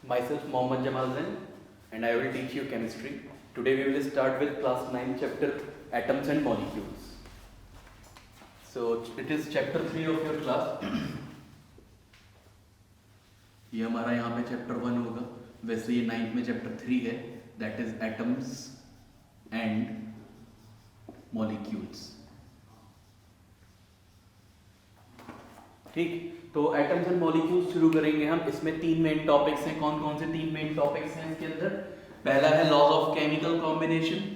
Myself Mohammad Jamal Zain and I will teach you chemistry. Today we will start with class 9 chapter Atoms and Molecules. So it is chapter 3 of your class. ये हमारा यहाँ पे chapter 1 होगा, वैसे ये 9th में chapter 3 है, that is atoms and molecules. ठीक, तो एटम्स एंड मॉलिक्यूल्स शुरू करेंगे हम. इसमें तीन मेन टॉपिक्स हैं. कौन कौन से तीन मेन टॉपिक्स हैं इसके अंदर? पहला है laws of chemical combination,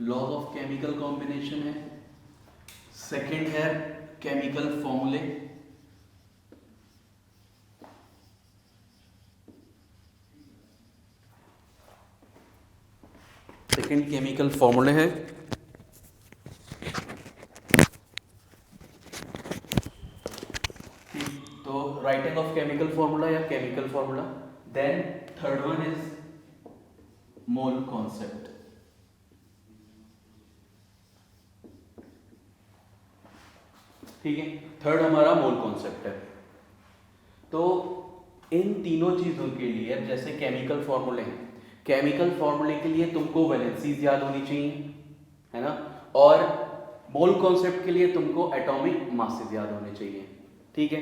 laws of chemical combination है. सेकंड है chemical formulae, second chemical formulae है. तो राइटिंग ऑफ केमिकल फॉर्मूला या chemical formula. Then third one is mole concept. ठीक है, थर्ड हमारा मोल कॉन्सेप्ट है. तो इन तीनों चीजों के लिए, जैसे केमिकल फॉर्मूले हैं, केमिकल फॉर्मूले के लिए तुमको वैलेंसीज याद होनी चाहिए, है ना, और मोल कॉन्सेप्ट के लिए तुमको एटॉमिक मासेस याद होने चाहिए. ठीक है,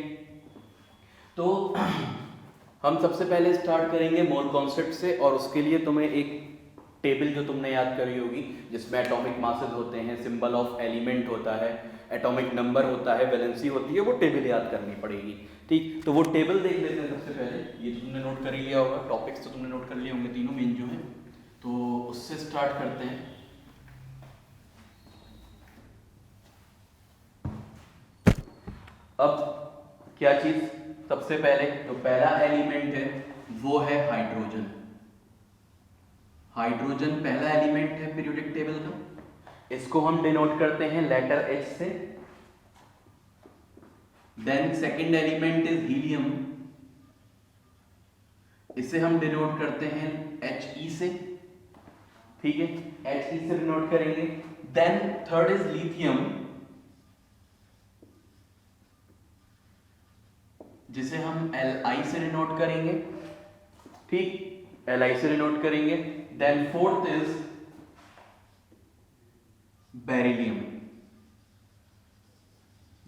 तो हम सबसे पहले स्टार्ट करेंगे मोल कॉन्सेप्ट से, और उसके लिए तुम्हें एक टेबल जो तुमने याद करी होगी, जिसमें एटॉमिक मासेस होते हैं, सिंबल ऑफ एलिमेंट होता है, एटॉमिक नंबर होता है, वैलेंसी होती है, वो टेबल याद करनी पड़ेगी. ठीक, तो वो टेबल देख लेते हैं सबसे पहले. ये तो तुमने नोट कर ही लिया होगा, टॉपिक्स तो तुमने नोट कर लिए होंगे तीनों मेन जो हैं, तो उससे स्टार्ट करते हैं. अब क्या चीज, सबसे पहले जो पहला एलिमेंट है वो है हाइड्रोजन. हाइड्रोजन पहला एलिमेंट है पीरियोडिक टेबल का. इसको हम डिनोट करते हैं लेटर H से. Then second element is helium. इसे हम डिनोट करते हैं He से. ठीक है, He से डिनोट करेंगे. देन थर्ड इज लिथियम, जिसे हम Li से डिनोट करेंगे. ठीक, Li से डिनोट करेंगे. देन फोर्थ इज बेरिलियम,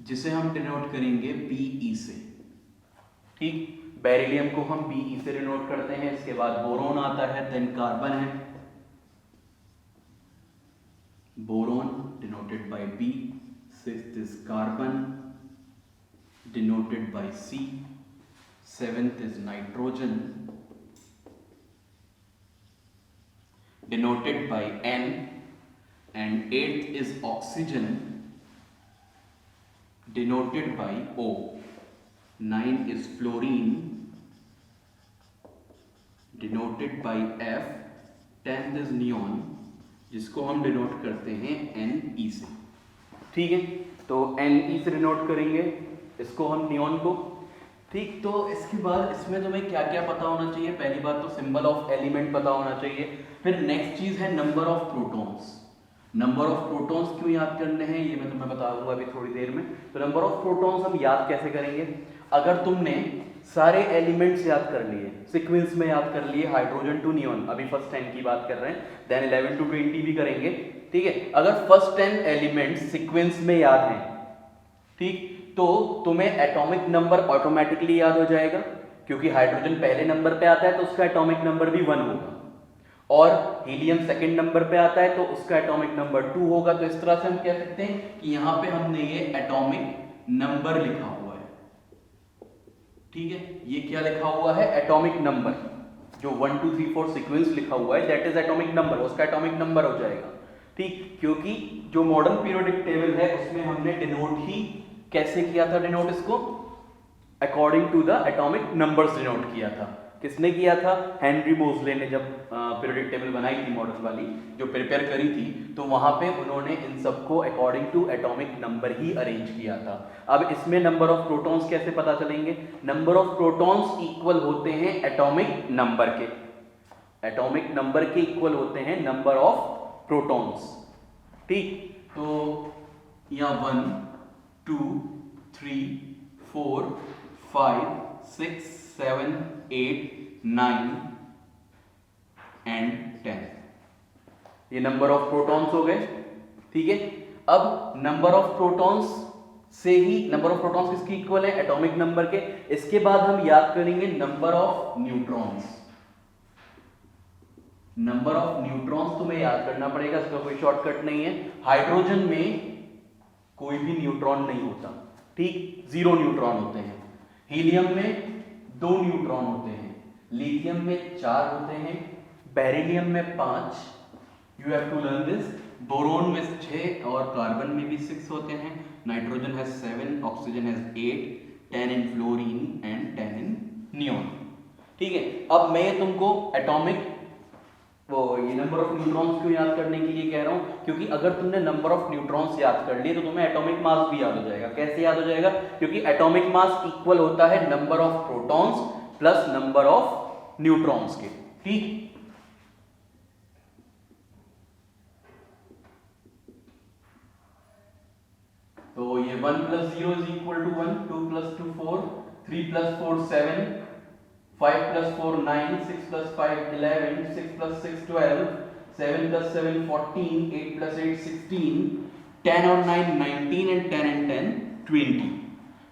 जिसे हम डिनोट करेंगे Be से. ठीक, बेरिलियम को हम Be से डिनोट करते हैं. इसके बाद बोरोन आता है, देन कार्बन है, boron denoted by B. Sixth is carbon denoted by C. Seventh is nitrogen denoted by N. and eighth is oxygen denoted by O. 9 is fluorine denoted by F. 10th is neon, जिसको हम denote करते हैं Ne से. ठीक है, तो Ne से denote करेंगे इसको हम नियॉन को. ठीक, तो इसके बाद इसमें तुम्हें क्या क्या पता होना चाहिए? पहली बात तो सिंबल ऑफ एलिमेंट पता होना चाहिए. फिर नेक्स्ट चीज है number of protons. Number of protons क्यों याद करने हैं ये मैं तुम्हें बता दूंगा अभी थोड़ी देर में. तो नंबर ऑफ प्रोटॉन्स हम याद कैसे करेंगे? अगर तुमने सारे एलिमेंट्स याद कर लिए, सीक्वेंस में याद कर लिए, हाइड्रोजन टू नियॉन, अभी फर्स्ट 10 की बात कर रहे हैं, देन 11 टू 20 भी करेंगे. ठीक है, अगर फर्स्ट 10 एलिमेंट्स सीक्वेंस में याद हैं, ठीक, तो तुम्हें एटॉमिक नंबर ऑटोमेटिकली याद हो जाएगा, क्योंकि हाइड्रोजन पहले नंबर पे आता है तो उसका एटॉमिक नंबर भी 1 होगा, और हीलियम सेकंड नंबर पे आता है तो उसका एटॉमिक नंबर 2 होगा. तो इस तरह से हम कह सकते हैं कि यहां पे हमने ये एटॉमिक नंबर लिखा हुआ है. ठीक है, ये क्या लिखा हुआ है? Atomic number. जो 1 2 3 4 सीक्वेंस लिखा हुआ है दैट इज एटॉमिक नंबर, उसका एटॉमिक नंबर हो जाएगा. ठीक, क्योंकि जो मॉडर्न पीरियोडिक टेबल है उसमें हमने डिनोट ही कैसे किया था? डिनोट इसको according to the atomic numbers denote किया था. किसने किया था? हेनरी मोजले ने. जब पीरियोडिक टेबल बनाई थी मॉडल वाली, जो प्रिपेयर करी थी, तो वहां पे उन्होंने इन सबको अकॉर्डिंग टू एटॉमिक नंबर ही अरेंज किया था. अब इसमें नंबर ऑफ प्रोटॉन्स कैसे पता चलेंगे? नंबर ऑफ प्रोटॉन्स इक्वल होते हैं एटॉमिक नंबर के. एटॉमिक नंबर के इक्वल होते हैं नंबर ऑफ प्रोटॉन्स. ठीक, तो या 1 2 3 4 5 6 7 8 9 एंड 10। ये नंबर ऑफ प्रोटॉन्स हो गए। ठीक है, अब नंबर ऑफ प्रोटॉन्स से ही नंबर ऑफ प्रोटॉन्स किसकी इक्वल है? एटॉमिक नंबर के। इसके बाद हम याद करेंगे number of neutrons. Number of neutrons तुम्हें याद करना पड़ेगा, इसका कोई शॉर्टकट नहीं है। हाइड्रोजन में कोई भी न्यूट्रॉन नहीं होता, ठीक, 0 न्यूट्रॉन होते हैं। हीलियम में 2 न्यूट्रॉन होते हैं, लिथियम में 4 होते हैं, बेरिलियम में 5, you have to learn this. Boron में 6 और कार्बन में भी 6 होते हैं। Nitrogen has 7, oxygen has 8, 10 in fluorine and 10 in neon. ठीक है, अब मैं तुमको एटॉमिक ये नंबर ऑफ न्यूट्रॉन्स क्यों याद करने के लिए कह रहा हूं, क्योंकि अगर तुमने नंबर ऑफ न्यूट्रॉन्स याद कर लिए तो तुम्हें एटॉमिक मास भी याद हो जाएगा। कैसे याद हो जाएगा? क्योंकि एटॉमिक मास इक्वल होता है number of protons plus number of neutrons के। ठीक, तो ये 1 + 0 = 1, 2 + 2 4, 3 + 4 7, 5 + 4 9, 6 + 5 11, 6 + 6 12, 7 + 7 14, 8 + 8 16, 10 और 9 19 एंड 10 and 10 20।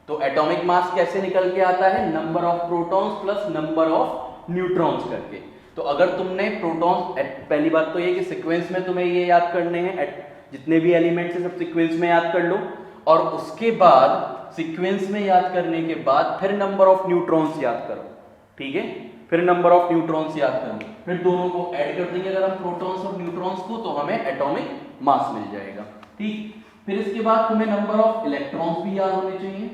तो एटॉमिक मास कैसे निकल के आता है? Number of protons plus number of neutrons करके। तो अगर तुमने प्रोटॉन्स, पहली बात तो ये कि सीक्वेंस में तुम्हें ये याद करने हैं, जितने भी एलिमेंट्स हैं सब सीक्वेंस में याद कर लो, और उसके बाद सीक्वेंस में याद करने के बाद फिर नंबर ऑफ न्यूट्रॉन्स याद करो। ठीक है, फिर नंबर ऑफ न्यूट्रॉन्स याद करो, फिर दोनों को ऐड कर देंगे अगर हम प्रोटॉन्स और न्यूट्रॉन्स को, तो हमें एटॉमिक मास मिल जाएगा। ठीक, फिर इसके बाद तुम्हें नंबर ऑफ इलेक्ट्रॉन्स भी याद होने चाहिए।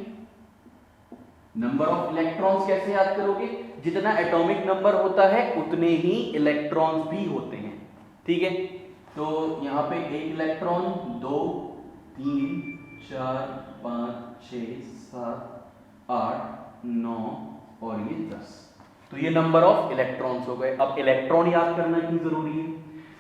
नंबर ऑफ इलेक्ट्रॉन्स कैसे याद करोगे? जितना एटॉमिक नंबर होता है उतने ही इलेक्ट्रॉन्स भी होते हैं। ठीक है, तो यहां पे 1 इलेक्ट्रॉन, 2 3 4 5 6 7 8 9 और ये 10। तो ये नंबर ऑफ इलेक्ट्रॉन्स हो गए। अब इलेक्ट्रॉन याद करना क्यों जरूरी है?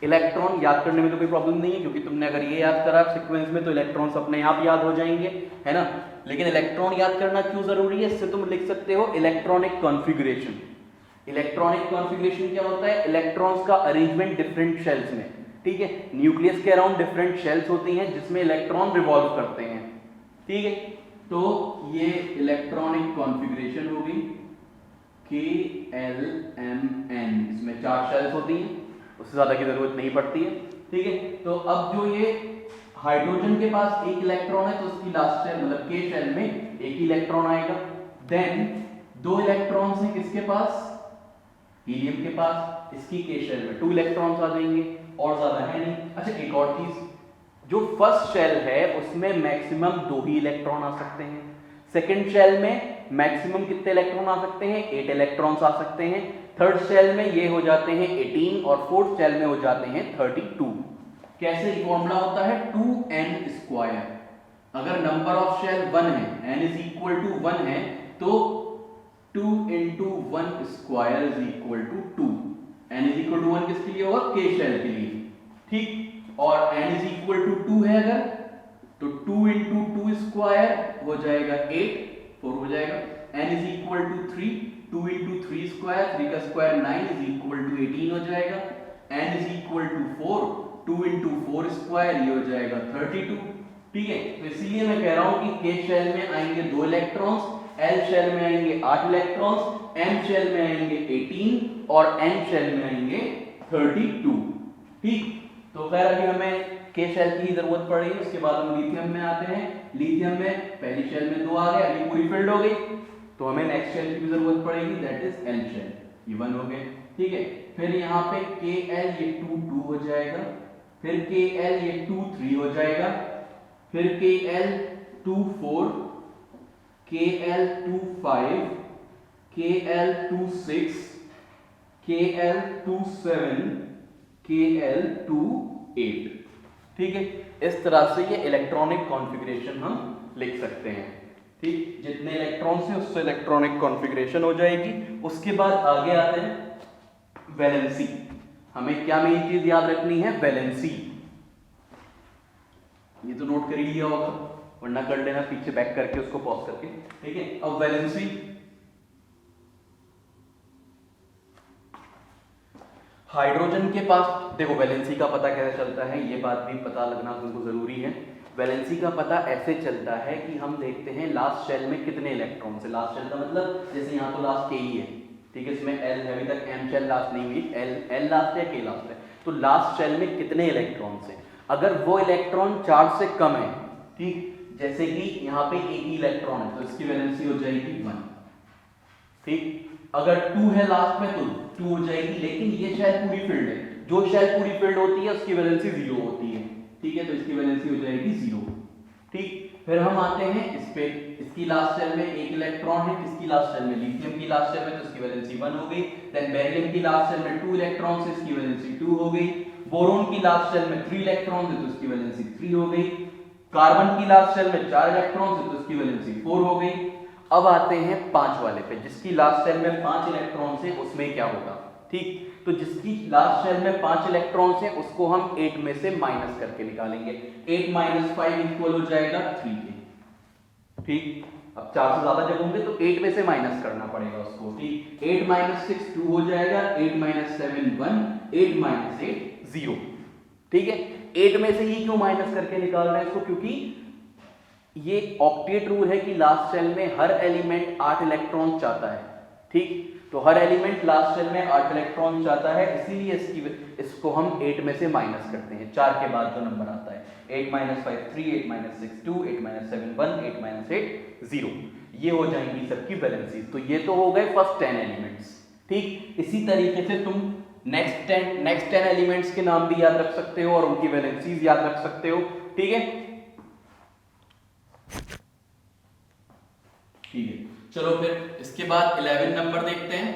इलेक्ट्रॉन याद करने में तो कोई प्रॉब्लम नहीं है, क्योंकि तुमने अगर ये याद करा सीक्वेंस में तो इलेक्ट्रॉन्स अपने आप याद हो जाएंगे, है ना। लेकिन इलेक्ट्रॉन याद करना क्यों जरूरी है? इससे तुम लिख सकते हो इलेक्ट्रॉनिक कॉन्फ़िगरेशन। इलेक्ट्रॉनिक कॉन्फ़िगरेशन क्या होता है? इलेक्ट्रॉन्स का अरेंजमेंट डिफरेंट शेल्स में। ठीक है, न्यूक्लियस के अराउंड डिफरेंट शेल्स होती हैं जिसमें इलेक्ट्रॉन रिवॉल्व करते हैं। ठीक है, तो ये इलेक्ट्रॉनिक कॉन्फ़िगरेशन होगी KLMN। इसमें 4 शेल्स होती हैं, उससे ज्यादा की जरूरत नहीं पड़ती है। ठीक है, तो अब जो ये हाइड्रोजन के पास 1 इलेक्ट्रॉन है तो उसकी लास्ट शेल मतलब K शेल में 1 ही इलेक्ट्रॉन आएगा। देन 2 इलेक्ट्रॉन्स हैं किसके पास? हीलियम के पास, इसकी K शेल में 2 इलेक्ट्रॉन्स आ जाएंगे, और ज्यादा है नहीं। अच्छा, एक और चीज, जो फर्स्ट शेल है उसमें मैक्सिमम 2 ही इलेक्ट्रॉन आ सकते हैं। सेकंड शेल में मैक्सिमम कितने इलेक्ट्रॉन आ सकते हैं? 8 इलेक्ट्रॉन्स आ सकते हैं। थर्ड शेल में ये हो जाते हैं 18 और फोर्थ शेल में हो जाते हैं 32। कैसे फॉर्मूला होता है? 2n²। अगर नंबर ऑफ शेल 1 है, n = 1 है, तो 2 × 1² = 2। n = 1 किसके लिए होगा? K शेल के लिए। ठीक, और n = 2 है अगर, तो 2 × 2² हो जाएगा 8, 4 हो जाएगा। n = 3, 2 × 3², 3 का स्क्वायर 9 = 18 हो जाएगा। n = 4, 2 × 4² ये हो जाएगा 32। ठीक है, तो इसलिए मैं कह रहा हूं कि K शेल में आएंगे 2 इलेक्ट्रॉन्स, L शेल में आएंगे 8 इलेक्ट्रॉन्स, M शेल में आएंगे 18 और N शेल में आएंगे 32। ठीक, तो खैर अभी हमें K शेल की ही जरूरत पड़ रही है। उसके बाद हम लिथियम में आते हैं। लिथियम में पहली शेल में 2 आ गए, अभी पूरी फिल्ड हो गई, तो हमें नेक्स्ट शेल की भी जरूरत पड़ेगी, दैट इज L शेल। ये 1 हो गए। ठीक है, फिर यहाँ पे Kl ये 2 हो जाएगा, फिर Kl ये 3 हो जाएगा, फिर Kl 4, Kl 5, Kl 6, Kl 7, Kl 8। ठीक है, इस तरह से ये इलेक्ट्रॉनिक कॉन्फ़िगरेशन हम लिख सकते हैं। ठीक, जितने इलेक्ट्रॉन्स हैं उससे इलेक्ट्रॉनिक कॉन्फ़िगरेशन हो जाएगी। उसके बाद आगे आते हैं वैलेंसी। हमें क्या मेन चीज याद रखनी है? वैलेंसी। ये तो नोट कर ही लिया होगा, वरना कर लेना पीछे बैक करके उसको पॉज करके, ठीक है। अब वैलेंसी, हाइड्रोजन के पास देखो वैलेंसी का पता कैसे चलता है, ये बात भी पता लगना तुमको जरूरी है। वैलेंसी का पता ऐसे चलता है कि हम देखते हैं लास्ट शेल में कितने इलेक्ट्रॉन है। लास्ट शेल का मतलब जैसे यहाँ तो लास्ट के ही है, ठीक है, इसमें एल है, अभी तक एम शेल लास्ट नहीं हुई, एल लास्ट है, के लास्ट है, तो लास्ट शेल में कितने इलेक्ट्रॉन है। अगर वो इलेक्ट्रॉन चार्ज से कम है, ठीक, जैसे कि यहाँ पे एक ही इलेक्ट्रॉन है, तो इसकी वैलेंसी हो जाएगी 1, ठीक। अगर 2 है लास्ट में तो 2 हो जाएगी, लेकिन ये शेल पूरी फिल्ड है, जो शेल पूरी फिल्ड होती है उसकी वैलेंसी 0 होती है, ठीक है, तो इसकी वैलेंसी हो जाएगी 0, ठीक। फिर हम आते हैं इस पे, इसकी लास्ट शेल में एक इलेक्ट्रॉन है, किसकी लास्ट शेल में, लिथियम की लास्ट शेल में, तो इसकी वैलेंसी 1 हो गई। देन बेरिलियम की लास्ट शेल में 2 इलेक्ट्रॉन है, इसकी वैलेंसी 2 हो गई। बोरोन की लास्ट शेल में 3 इलेक्ट्रॉन है, तो इसकी वैलेंसी 3 हो गई। कार्बन की लास्ट शेल में 4 इलेक्ट्रॉन है, तो इसकी वैलेंसी 4 हो गई। अब आते हैं 5 वाले पे, जिसकी लास्ट शेल में 5 इलेक्ट्रॉन है, उसमें क्या होगा, ठीक। तो जिसकी लास्ट शेल में 5 इलेक्ट्रॉन है उसको हम 8 में से माइनस करके निकालेंगे। 8 - 5 इक्वल हो जाएगा 3 के, ठीक। अब 4 से ज्यादा जब होंगे तो 8 में से माइनस करना पड़ेगा उसको, ठीक। 8 - 6 2 हो जाएगा, 8 - 7 1, 8 - 8 0, ठीक है। 8 में से ही क्यों माइनस करके निकाल रहे हैं इसको, क्योंकि ये ऑक्टेट रूल है कि लास्ट शेल में हर एलिमेंट 8 इलेक्ट्रॉन चाहता है, ठीक। तो हर एलिमेंट लास्ट शेल में 8 इलेक्ट्रॉन चाहता है, इसीलिए इसको हम 8 में से माइनस करते हैं, 4 के बाद जो नंबर आता है। 8 - 5 3, 8 - 6 2, 8 - 7 1, 8 - 8 0, ये हो जाएंगी सबकी वैलेंसी। तो ये तो हो गए फर्स्ट 10 एलिमेंट्स, ठीक। इसी तरीके से तुम नेक्स्ट 10 एलिमेंट्स के नाम भी याद रख सकते हो और उनकी वैलेंसीज याद रख सकते हो, ठीक है, ठीक है। चलो फिर इसके बाद 11 नंबर देखते हैं।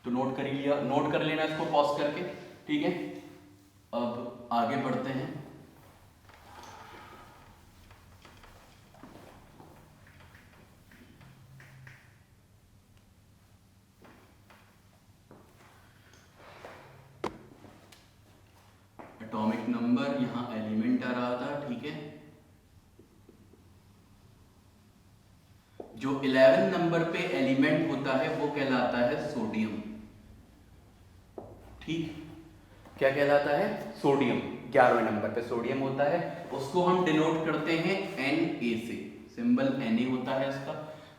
तो नोट कर लिया, नोट कर लेना इसको पॉज करके, ठीक है। अब आगे बढ़ते हैं। एटॉमिक नंबर, यहां एलिमेंट आ रहा था, ठीक है। जो 11 नंबर पे एलिमेंट होता है वो कहलाता है सोडियम, ठीक। क्या कहलाता है, सोडियम। 11वें नंबर पे सोडियम होता है, उसको हम डिनोट करते हैं Na से, सिंबल Na होता है इसका।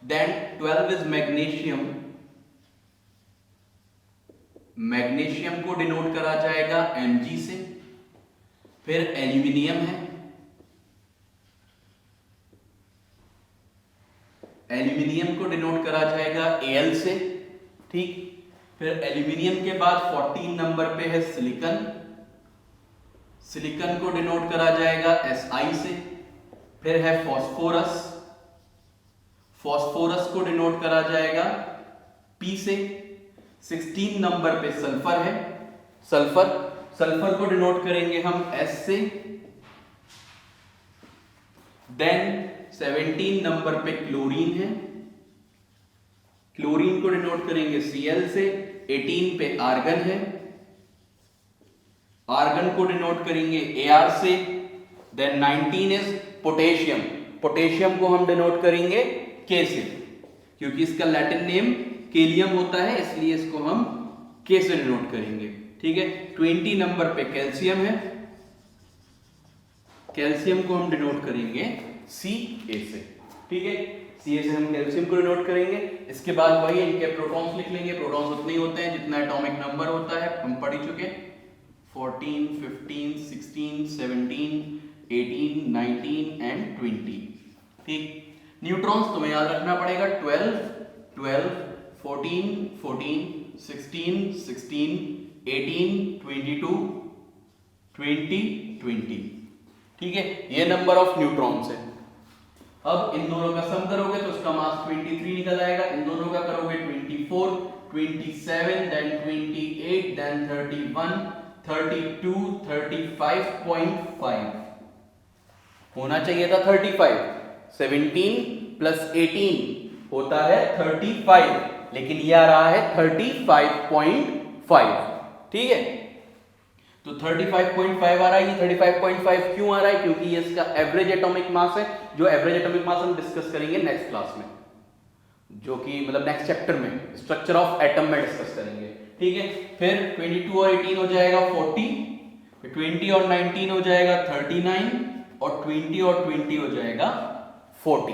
देन 12 इज मैग्नीशियम, मैग्नीशियम को डिनोट करा जाएगा Mg से। फिर एल्यूमिनियम है, एल्यूमिनियम को डिनोट करा जाएगा Al से, ठीक। फिर एल्यूमिनियम के बाद 14 नंबर पे है सिलिकॉन, सिलिकॉन को डिनोट करा जाएगा Si से। फिर है फास्फोरस, फास्फोरस को डिनोट करा जाएगा P से। 16 नंबर पे सल्फर है, सल्फर, सल्फर को डिनोट करेंगे हम S से। देन 17 नंबर पे क्लोरीन है, क्लोरीन को डिनोट करेंगे Cl से। 18 पे आर्गन है, आर्गन को डिनोट करेंगे Ar से। देन 19 इज पोटेशियम, पोटेशियम को हम डिनोट करेंगे K से, क्योंकि इसका लैटिन नेम केलियम होता है, इसलिए इसको हम K से डिनोट करेंगे, ठीक है। 20 नंबर पे कैल्शियम है, कैल्शियम को हम डिनोट करेंगे Ca से, ठीक है। Ca से हम कैल्शियम को डिनोट करेंगे। इसके बाद वही इनके प्रोटॉन्स लिख लेंगे, प्रोटॉन्स उतने ही होते हैं जितना एटॉमिक नंबर होता है, हम पढ़ ही चुके। 14, 15, 16, 17, 18, 19 एंड 20, ठीक। न्यूट्रॉन्स तुम्हें याद रखना पड़ेगा, 12, 12, 14, 14, 16, 16, 18, 22, 20, 20, ठीक है। ये नंबर ऑफ न्यूट्रॉन्स है। अब इन दोनों का सम करोगे तो उसका मास 23 निकल आएगा, इन दोनों का करोगे 24, 27, देन 28, देन 31, 32, 35.5 होना चाहिए था 35। 17 + 18 होता है 35, लेकिन ये आ रहा है 35.5, ठीक है। तो 35.5 आ रहा है, ये 35.5 क्यों आ रहा है? क्योंकि ये इसका एवरेज एटॉमिक मास है, जो एवरेज एटॉमिक मास हम डिस्कस करेंगे नेक्स्ट क्लास में, जो कि मतलब नेक्स्ट चैप्टर में स्ट्रक्चर ऑफ एटम में डिस्कस करेंगे, ठीक है। फिर 22 और 18 हो जाएगा 40, फिर 20 और 19 हो जाएगा 39, और 20 और 20 हो जाएगा 40,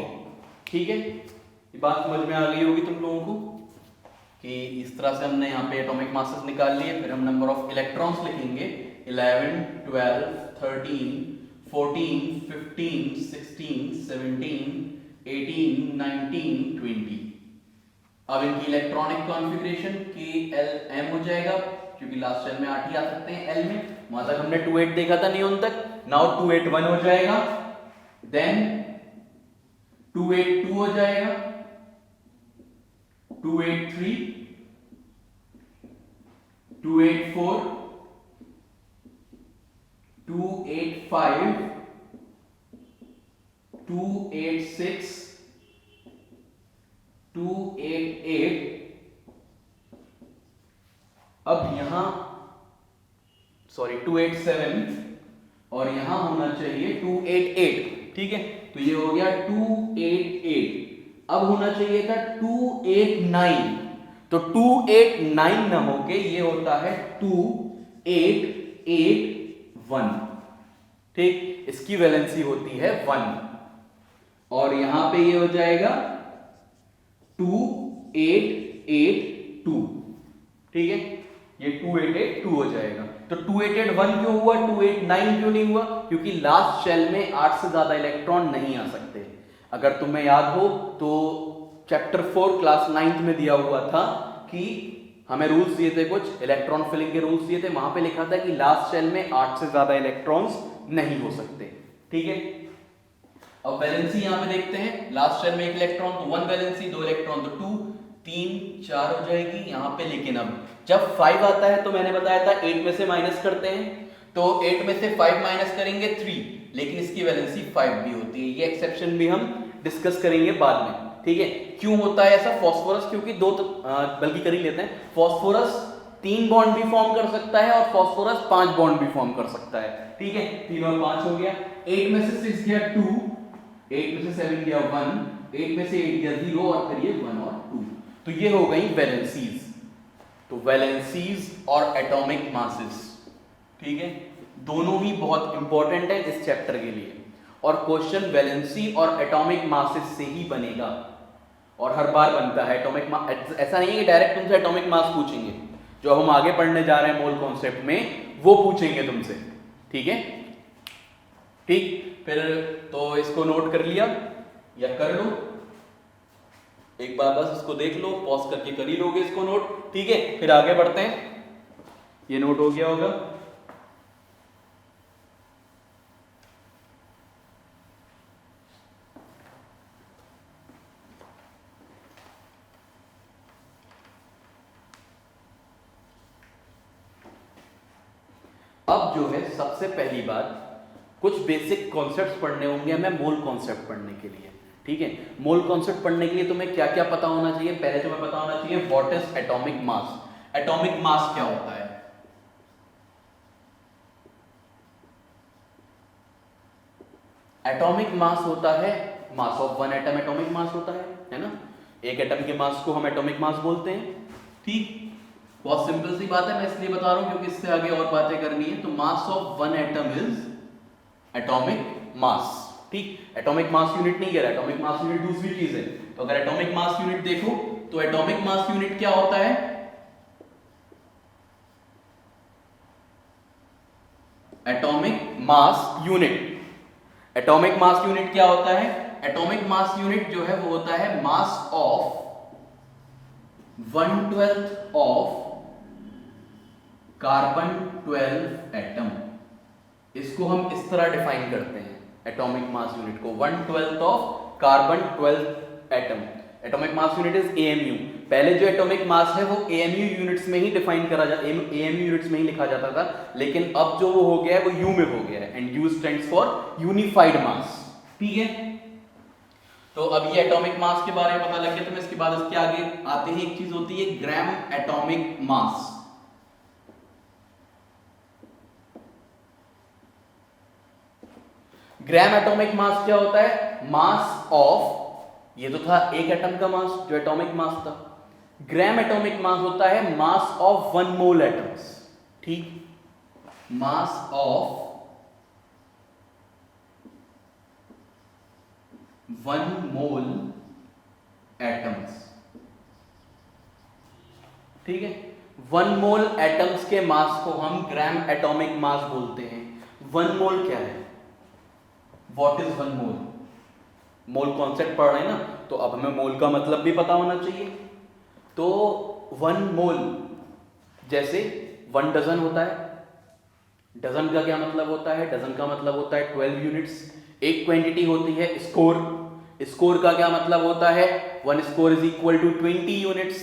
ठीक है। ये बात समझ में आ गई होगी तुम लोगों को कि इस तरह से हमने यहाँ पे एटॉमिक मासेस निकाल लिए। फिर हम नंबर ऑफ इलेक्ट्रॉन्स लिखेंगे 11, 12, 13, 14, 15, 16, 17, 18, 19, 20। अब इनकी इलेक्ट्रॉनिक कॉन्फ़िगरेशन KLM हो जाएगा, क्योंकि लास्ट सेल में 8 ही आ सकते हैं L में। वहां तक हमने 28 देखा था नियॉन तक, नाउ 281 हो जाएगा, देन 282 हो जाएगा, 283, 284, 285, 286, 288। अब यहां 287, और यहां होना चाहिए 288, ठीक है। तो ये हो गया 288। अब होना चाहिए था 289, तो 289 न होके ये होता है 2881, ठीक। इसकी वैलेंसी होती है 1, और यहां पे ये हो जाएगा 2882, ठीक है। ये 2882 हो जाएगा। तो 2881 क्यों हुआ, 289 क्यों नहीं हुआ? क्योंकि लास्ट शेल में 8 से ज्यादा इलेक्ट्रॉन नहीं आ सकते। अगर तुम्हें याद हो तो चैप्टर 4 क्लास 9th में दिया हुआ था कि हमें रूल्स दिए थे, कुछ इलेक्ट्रॉन फिलिंग के रूल्स दिए थे। वहां पे लिखा था कि लास्ट शेल में 8 से ज्यादा इलेक्ट्रॉन्स नहीं हो सकते, ठीक है। अब वैलेंसी यहां पे देखते हैं, लास्ट शेल में 1 इलेक्ट्रॉन तो 1 वैलेंसी, 2 इलेक्ट्रॉन तो 2, 3, 4 हो जाएगी यहां पे। लेकिन अब जब 5 आता है तो मैंने बताया था 8 में से माइनस करते हैं, तो 8 में से 5 माइनस करेंगे 3, लेकिन इसकी वैलेंसी 5 भी होती है। ये एक्सेप्शन भी हम डिस्कस करेंगे बाद में, ठीक है। क्यों होता है ऐसा? फास्फोरस, क्योंकि बल्कि कर ही लेते हैं। फास्फोरस 3 बॉन्ड भी फॉर्म कर सकता है, और फास्फोरस 5 बॉन्ड भी फॉर्म कर सकता है, ठीक है। 3 और 5 हो गया। 8 में से 6 गया 2, 8 में से 7 गया 1, 8 में से 8 गया 0, और फिर ये 1 और 2। तो ये हो गई वैलेंसीज। तो वैलेंसीज और एटॉमिक मासेस, ठीक है, दोनों ही बहुत इंपॉर्टेंट है इस चैप्टर के लिए। और क्वेश्चन वैलेंसी और एटॉमिक मासेस से ही बनेगा, और हर बार बनता है एटॉमिक मास। ऐसा नहीं है कि डायरेक्ट तुमसे एटॉमिक मास पूछेंगे, जो हम आगे पढ़ने जा रहे हैं मोल कॉन्सेप्ट में, वो पूछेंगे तुमसे, ठीक है। ठीक, फिर तो इसको नोट कर लिया या कर लो, एक बार बस इसको देख लो, पॉज करके कर ही लोगे इसको नोट, ठीक है। फिर आगे बढ़ते हैं, ये नोट हो गया होगा। अब जो है सबसे पहली बात, कुछ बेसिक कॉन्सेप्ट्स पढ़ने होंगे हमें मोल कॉन्सेप्ट पढ़ने के लिए, ठीक है। मोल कॉन्सेप्ट पढ़ने के लिए तुम्हें क्या क्या पता होना चाहिए? पहले तुम्हें पता होना चाहिए what is atomic mass. Atomic mass क्या होता है? एटॉमिक मास होता है mass of one atom, atomic mass होता है ना। एक एटम के मास को हम एटॉमिक मास बोलते हैं, ठीक। बहुत सिंपल सी बात है, मैं इसलिए बता रहा हूं क्योंकि इससे आगे और बातें करनी है। तो mass of one atom is atomic mass, ठीक। एटॉमिक मास यूनिट नहीं कह रहा, एटॉमिक मास यूनिट दूसरी चीज है। तो अगर एटॉमिक मास यूनिट देखो तो एटॉमिक मास यूनिट क्या होता है? Atomic mass unit, atomic mass unit क्या होता है? एटॉमिक मास यूनिट जो है वो होता है mass of 1/12 of carbon 12 atom. इसको हम इस तरह डिफाइन करते हैं एटॉमिक मास यूनिट को, 1/12 of carbon 12 atom. Atomic mass unit is AMU. पहले जो एटॉमिक मास है वो एएमयू यूनिट्स में ही डिफाइन करा जाता, एएमयू यूनिट्स में ही लिखा जाता था, लेकिन अब जो वो हो गया है वो यू में हो गया है, and U stands for unified mass, ठीक है। तो अब ये एटॉमिक मास के बारे में पता लग गया, तो मैं इसके बाद इसके आगे आते हैं, एक चीज होती है ग्राम एटॉमिक मास। ग्राम एटॉमिक मास क्या होता है? मास ऑफ, ये तो था एक एटम का मास जो एटॉमिक मास था। ग्राम एटॉमिक मास होता है मास ऑफ 1 मोल एटम्स। ठीक, मास ऑफ 1 मोल एटम्स। ठीक है, 1 मोल एटम्स के मास को हम ग्राम एटॉमिक मास बोलते हैं। 1 मोल क्या है? What is 1 mole? Mole concept पढ़ रहे हैं ना, तो अब हमें मोल का मतलब भी पता होना चाहिए। तो 1 मोल, जैसे 1 डजन होता है। डजन का क्या मतलब होता है? डजन का मतलब होता है 12 यूनिट्स। एक क्वांटिटी होती है स्कोर। स्कोर का क्या मतलब होता है? 1 score is equal to 20 units.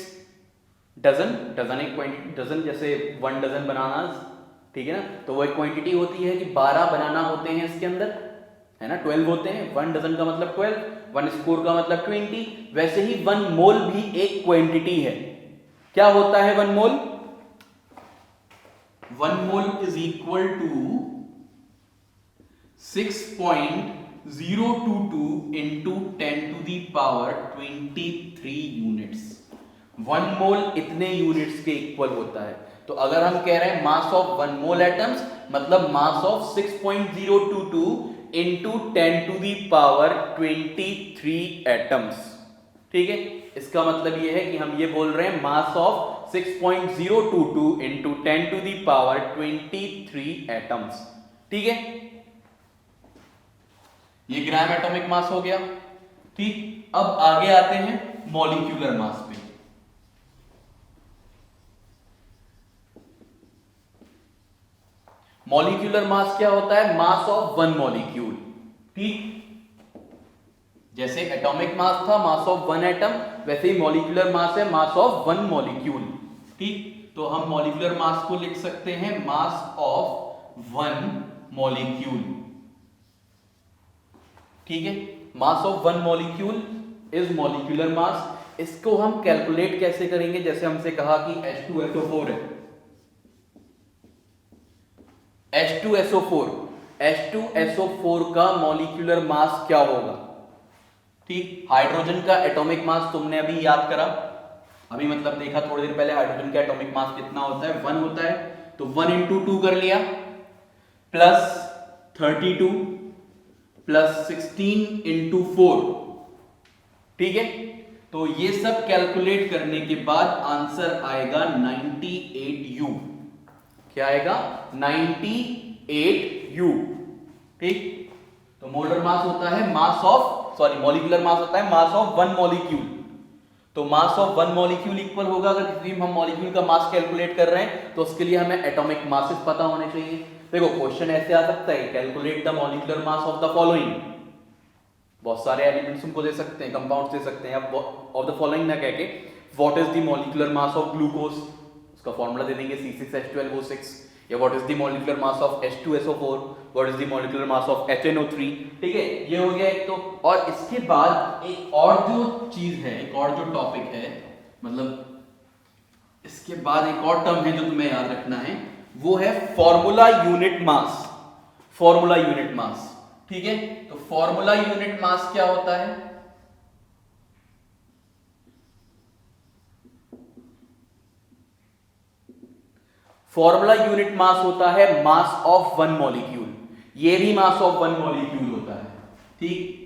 Dozen, dozen एक क्वांटिटी, डजन जैसे 1 डजन बनाना, ठीक है ना, तो वो एक क्वांटिटी होती है कि 12 बनाना होते हैं इसके अंदर, है ना, 12 होते हैं। 1 डजन का मतलब 12, 1 स्कोर का मतलब 20। वैसे ही 1 मोल भी एक क्वांटिटी है। क्या होता है 1 mole? 1 mole is equal to 6.022 into 10 to the power 23 units. 1 mole इतने यूनिट्स के इक्वल होता है। तो अगर हम कह रहे हैं मास ऑफ 1 मोल एटम्स, मतलब mass of 6.022 into 10 to the power 23 atoms. ठीक है, इसका मतलब यह है कि हम ये बोल रहे हैं mass of 6.022 into 10 to the power 23 atoms. ठीक है, ये ग्राम एटॉमिक मास हो गया। ठीक, अब आगे आते हैं मॉलिक्यूलर मास पे। मॉलिक्यूलर मास क्या होता है? Mass of 1 molecule. ठीक, जैसे एटॉमिक मास था मास ऑफ 1 एटम, वैसे ही मॉलिक्यूलर मास है मास ऑफ 1 मॉलिक्यूल। ठीक, तो हम मॉलिक्यूलर मास को लिख सकते हैं मास ऑफ 1 मॉलिक्यूल। ठीक है, mass of 1 molecule is molecular mass. इसको हम कैलकुलेट कैसे करेंगे? जैसे हमसे कहा कि H2SO4 है, H2SO4 का मॉलिक्यूलर मास क्या होगा? ठीक, हाइड्रोजन का एटॉमिक मास तुमने अभी याद करा, अभी मतलब देखा थोड़ी देर पहले, हाइड्रोजन का एटॉमिक मास कितना होता है? 1 होता है। तो 1 इंटू 2 कर लिया, प्लस 32 प्लस 16 इंटू 4। ठीक है, तो ये सब कैलकुलेट करने के बाद आंसर आएगा 98U। क्या आएगा? 98U। ठीक, तो मोलर मास होता है मॉलिक्यूलर मास होता है मास ऑफ 1 मॉलिक्यूल। तो मास ऑफ 1 मॉलिक्यूल इक्वल होगा, अगर किसी भी हम मॉलिक्यूल का मास कैलकुलेट कर रहे हैं तो उसके लिए हमें एटॉमिक मासेस पता होने चाहिए। देखो क्वेश्चन ऐसे आ सकता है, calculate the molecular mass of the following. बहुत सारे एलिमेंट्स तुमको दे सकते हैं, कंपाउंड्स दे सकते हैं, अब ऑफ द फॉलोइंग ना कह के what is the molecular mass of glucose, उसका फॉर्मूला दे देंगे C6H12O6। या what is the molecular mass of H2SO4, what is the molecular mass of HNO3। ठीक है, ये हो गया एक तो। और इसके बाद एक और जो चीज है, एक और जो टॉपिक है, मतलब इसके बाद एक और टर्म है जो तुम्हें याद रखना है, वो है formula unit mass. Formula unit mass, ठीक है, तो फॉर्मूला यूनिट मास क्या होता है? फॉर्मूला यूनिट मास होता है मास ऑफ 1 मॉलिक्यूल। ये भी मास ऑफ 1 मॉलिक्यूल होता है। ठीक,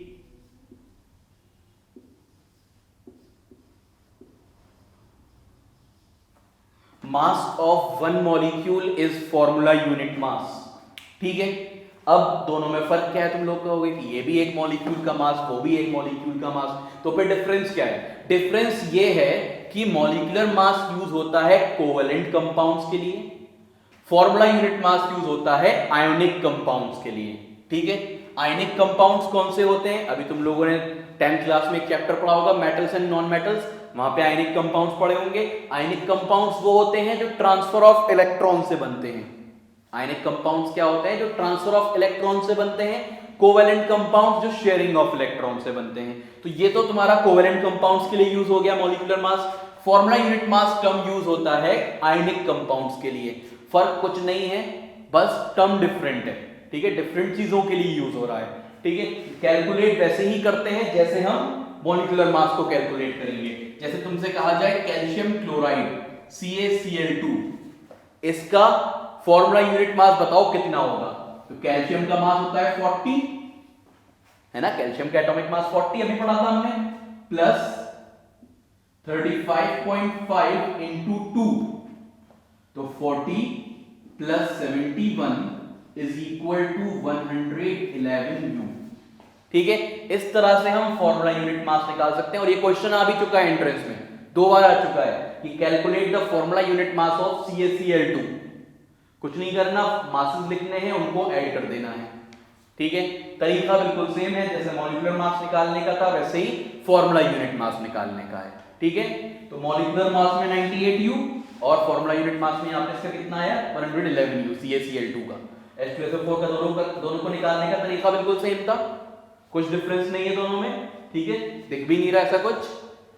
मास of 1 molecule is formula unit mass. ठीक है, अब दोनों में फर्क क्या है? तुम लोग कहोगे कि ये भी एक मॉलिक्यूल का मास, वो भी एक मॉलिक्यूल का मास, तो फिर डिफरेंस क्या है? डिफरेंस ये है कि मॉलिक्यूलर मास यूज होता है कोवेलेंट कंपाउंड्स के लिए, फॉर्मूला यूनिट मास यूज होता है आयोनिक कंपाउंड्स के लिए। ठीक है, आयोनिक कंपाउंड्स कौन से होते हैं? अभी तुम लोगों ने 10th क्लास में एक चैप्टर पढ़ा होगा मेटल्स एंड नॉन मेटल्स, वहां पे आयनिक कंपाउंड्स पढ़े होंगे। आयनिक कंपाउंड्स वो होते हैं जो ट्रांसफर ऑफ इलेक्ट्रॉन से बनते हैं। आयनिक कंपाउंड्स क्या होते हैं? जो ट्रांसफर ऑफ इलेक्ट्रॉन से बनते हैं। कोवेलेंट कंपाउंड्स जो शेयरिंग ऑफ इलेक्ट्रॉन से बनते हैं। तो ये तो तुम्हारा कोवेलेंट कंपाउंड्स के लिए यूज हो गया molecular mass. Formula unit mass term use होता है आयनिक कंपाउंड्स के लिए। फर्क कुछ नहीं है, बस टर्म डिफरेंट है, ठीक है, डिफरेंट चीजों के लिए यूज हो रहा है, ठीक है। कैलकुलेट वैसे ही करते हैं जैसे हम मॉलिक्यूलर मास को कैलकुलेट करेंगे। जैसे तुमसे कहा जाए कैल्शियम क्लोराइड CaCl2, इसका फॉर्मूला यूनिट मास बताओ कितना होगा। तो कैल्शियम का मास होता है 40, है ना, कैल्शियम का एटॉमिक मास 40 अभी पढ़ा था हमने, प्लस 35.5 इंटू 2, तो 40 plus 71 is equal to 111 U, ठीक है। इस तरह से हम फॉर्मूला यूनिट मास निकाल सकते हैं। और ये क्वेश्चन आ भी चुका है एंट्रेंस में, 2 बार आ चुका है कि calculate the formula unit mass of CaCl2। कुछ नहीं करना, मासेस लिखने हैं, उनको ऐड कर देना है, ठीक है। तरीका बिल्कुल सेम है, जैसे मॉलिक्यूलर मास निकालने का था वैसे ही फॉर्मूला यूनिट मास निकालने का है, ठीक है। तो मॉलिक्यूलर मास में 98 U और फॉर्मूला यूनिट मास में यहाँ पे इसका कितना आया 111 U CaCl2 का। H2SO4 का दोनों को निकालने का तरीका बिल्कुल सेम था, कुछ डिफरेंस नहीं है दोनों में, ठीक है, दिख भी नहीं रहा ऐसा कुछ,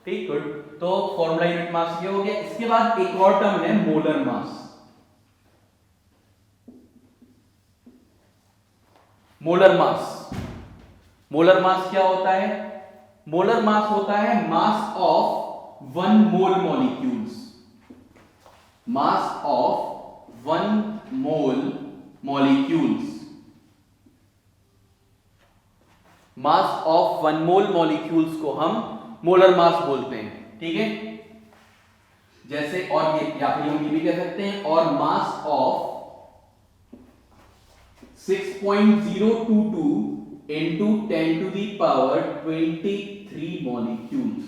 ठीक, गुड। तो फॉर्मूला यूनिट मास ये हो गया। इसके बाद एक और टर्म है molar mass. Molar mass, molar mass क्या होता है? मोलर मास होता है mass of 1 mole molecules, mass of 1 mole molecules, mass of 1 mole molecules को हम मोलर मास बोलते हैं, ठीक है। जैसे और ये या फिर हम ये भी कह सकते हैं और मास of 6.022 into 10 to the power 23 molecules,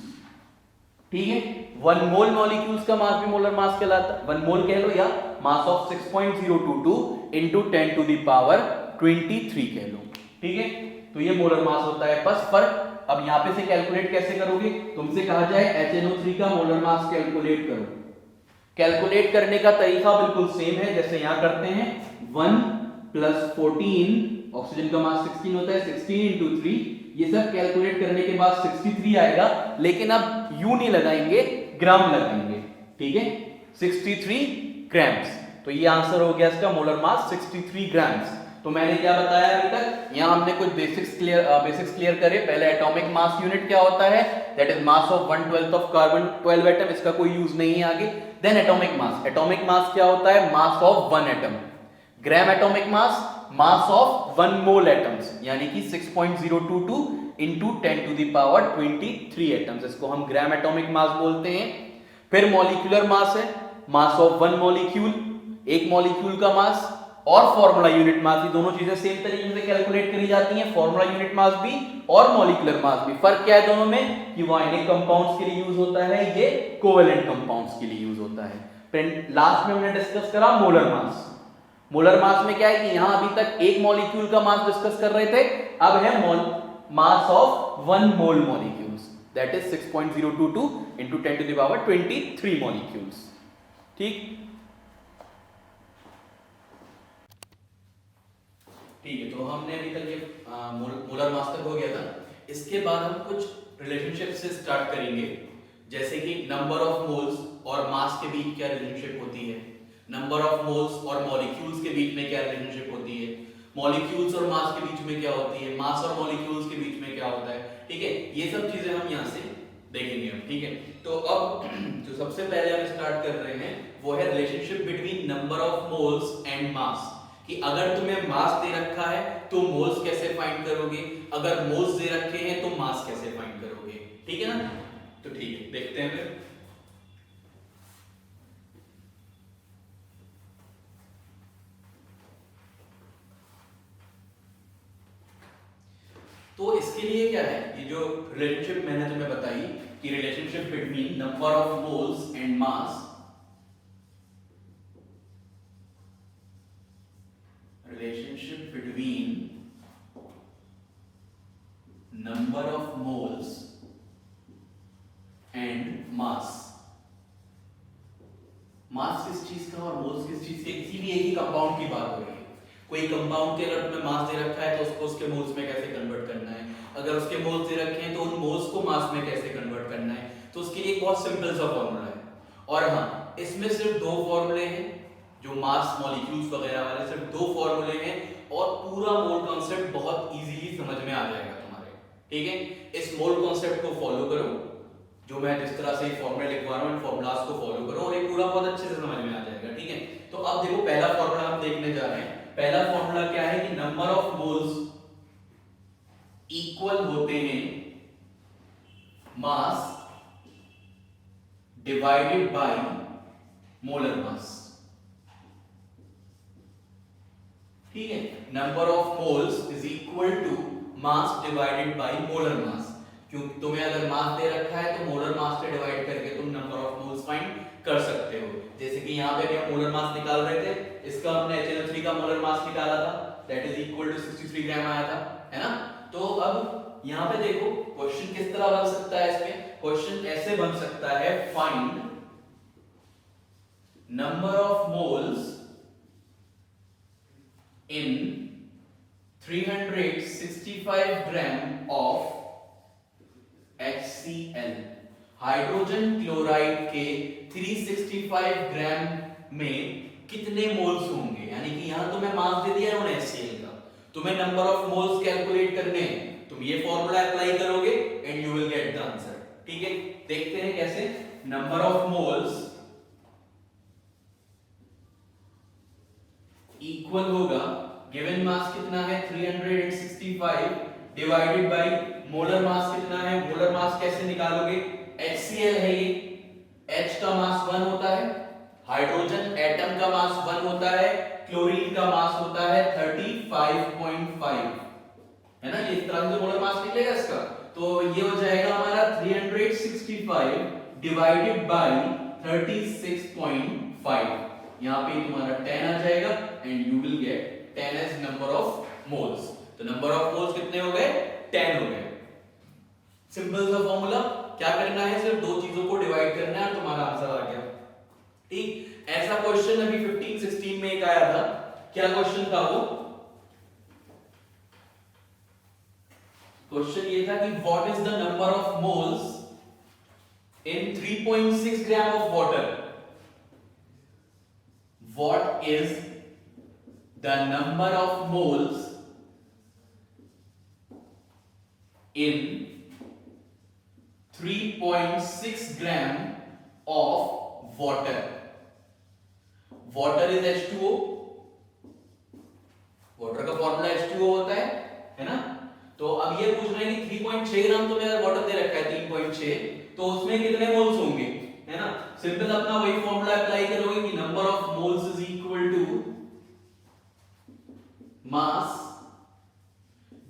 ठीक है। 1 मोल मॉलिक्यूल्स का मास भी मोलर मास कहलाता है, 1 मोल कह लो या मास of 6.022 into 10 to the power 23 कह लो, ठीक है। तो ये मोलर मास होता है। बस फर्क अब यहां पे से कैलकुलेट कैसे करोगे, तुमसे कहा जाए HNO3 का मोलर मास कैलकुलेट करो, कैलकुलेट करने का तरीका बिल्कुल सेम है जैसे यहां करते हैं। 1 प्लस 14, ऑक्सीजन का मास 16 होता है, 16 इंटू 3, ये सब कैलकुलेट करने के बाद 63 आएगा, लेकिन अब यू नहीं लगाएंगे, ग्राम लगाएंगे, ठीक है, 63 ग्राम्स। तो ये आंसर हो गया इसका मोलर मास 63 ग्राम्स। तो मैंने क्या बताया अभी तक, यहां हमने कुछ बेसिक्स क्लियर करे। पहले एटॉमिक मास यूनिट क्या होता है, that is mass of 1/12 of carbon 12 atom, इसका कोई यूज नहीं है आगे। Then atomic mass, atomic mass क्या होता है, mass of 1 atom. Gram atomic mass, mass of 1 mole atoms, यानी कि 6.022 into 10 to the power 23 atoms, इसको हम ग्राम एटॉमिक मास बोलते हैं। फिर मॉलिक्यूलर मास है, मास ऑफ 1 मॉलिक्यूल, एक मॉलिक्यूल का मास, और फॉर्मूला यूनिट मास, ये दोनों चीजें सेम तरीके से कैलकुलेट करी जाती हैं, फॉर्मूला यूनिट मास भी और मॉलिक्यूलर मास भी। फर्क क्या है दोनों में कि वो आयनिक कंपाउंड्स के लिए यूज होता है, ये कोवेलेंट कंपाउंड्स के लिए यूज होता है। फिर लास्ट में हमने डिस्कस करा मोलर मास। मोलर मास में क्या है कि यहां अभी तक एक मॉलिक्यूल का मास डिस्कस कर रहे थे, अब है mass of 1 mole molecules, that is 6.022 into 10 to the power 23 molecules, ठीक है। तो हमने अभी तक ये मोलर मास तक हो गया था। इसके बाद हम कुछ रिलेशनशिप से स्टार्ट करेंगे, जैसे कि नंबर ऑफ मोल्स और मास के बीच क्या रिलेशनशिप होती है, नंबर ऑफ मोल्स और मॉलिक्यूल्स के बीच में क्या रिलेशनशिप होती है, मॉलिक्यूल्स और मास के बीच में क्या होती है, मास और मॉलिक्यूल्स के बीच में क्या होता है, ठीक है। ये सब चीजें हम यहाँ से देखेंगे हम, ठीक है। तो अब जो सबसे पहले हम स्टार्ट कर रहे हैं वो है relationship between number of moles and मास, कि अगर तुम्हें मास दे रखा है तो मोल्स कैसे फाइंड करोगे, अगर मोल्स दे रखे हैं तो मास कैसे फाइंड करोगे, ठीक है ना। तो ठीक है, देखते हैं फिर। तो इसके लिए क्या है, ये जो रिलेशनशिप मैंने तुम्हें बताई कि relationship between number of moles and mass, relationship between number of moles and mass. Mass किस चीज का और मोल्स किस चीज के, किसी भी एक ही कंपाउंड की बात हो रही है। कोई कंपाउंड के अगर तुम्हें मास दे रखा है तो उसको उसके मोल्स में कैसे कन्वर्ट करना है, अगर उसके मोल्स दे रखे हैं तो उन मोल्स को मास में कैसे कन्वर्ट करना है, तो उसके लिए एक बहुत सिंपल सा फॉर्मूला है। और हाँ, इसमें सिर्फ दो फॉर्मूले हैं, जो मास मॉलिक्यूल्स वगैरह वाले सिर्फ दो फॉर्मूले हैं, और पूरा मोल कॉन्सेप्ट बहुत इजीली समझ में आ जाएगा तुम्हारे। ठीक है, इस मोल कॉन्सेप्ट को फॉलो करो, जो मैं जिस तरह से फॉर्मूला लिखवा रहा हूं, इन फॉर्मूलास को फॉलो करो और ये पूरा बहुत अच्छे से समझ में आ जाएगा। ठीक है, तो अब देखो पहला फॉर्मूला हम देखने जा रहे हैं। पहला फॉर्मूला क्या है कि नंबर ऑफ मोल्स इक्वल होते हैं mass divided by molar mass. ठीक है, number of moles is equal to mass divided by molar mass. क्योंकि तुम्हें अगर मास दे रखा है तो मोलर मास से डिवाइड करके तुम नंबर ऑफ मोल्स फाइंड कर सकते हो। जैसे कि यहाँ पे हम मोलर मास निकाल रहे थे, इसका हमने HNO3 का मोलर मास निकाला था, दैट इज इक्वल टू 63 ग्राम आया था, है ना। तो अब यहाँ पे देखो क्वेश्चन किस तरह बन सकता है, इसमें क्वेश्चन ऐसे बन सकता है, find number of moles in 365 gram of HCl। Hydrogen chloride के 365 ग्राम में कितने मोल्स होंगे, यानी कि यहां तुम्हें मास दे दिया है HCl का, तुम्हें नंबर ऑफ मोल्स कैलकुलेट करने हैं, तुम ये फॉर्मूला अप्लाई करोगे and you will get the answer. ठीक है, देखते हैं कैसे। नंबर ऑफ मोल्स इक्वल होगा, गिवन मास कितना है 365 डिवाइडेड बाय मोलर मास कितना है, मोलर मास कैसे निकालोगे, HCl है ये, H का मास 1 होता है, हाइड्रोजन एटम का मास 1 होता है, क्लोरीन का मास होता है 35.5, है ना। ये इस तरह से मोलर मास निकलेगा इसका, तो ये हो जाएगा हमारा 365 डिवाइडेड बाय 36.5, यहां पे तुम्हारा 10 आ जाएगा and you will get 10 as number of moles. तो नंबर ऑफ मोल्स कितने हो गए, 10 हो गए। सिंपल सा फॉर्मूला, क्या करना है, सिर्फ दो चीजों को डिवाइड करना है और तुम्हारा आंसर आ गया। ठीक, ऐसा क्वेश्चन अभी 15-16 में एक आया था, क्या क्वेश्चन था वो, क्वेश्चन ये था कि what is the number of moles in 3.6 gram of water, what is the number of moles in 3.6 gram of water? Water is H2O, water का फॉर्मूला H2O होता है ना। तो अब ये पूछना है कि 3.6 ग्राम तुम्हें अगर वाटर दे रखा है 3.6, तो उसमें कितने मोल्स होंगे, है ना। सिंपल अपना वही फॉर्मूला अप्लाई करोगे कि number of moles is equal to mass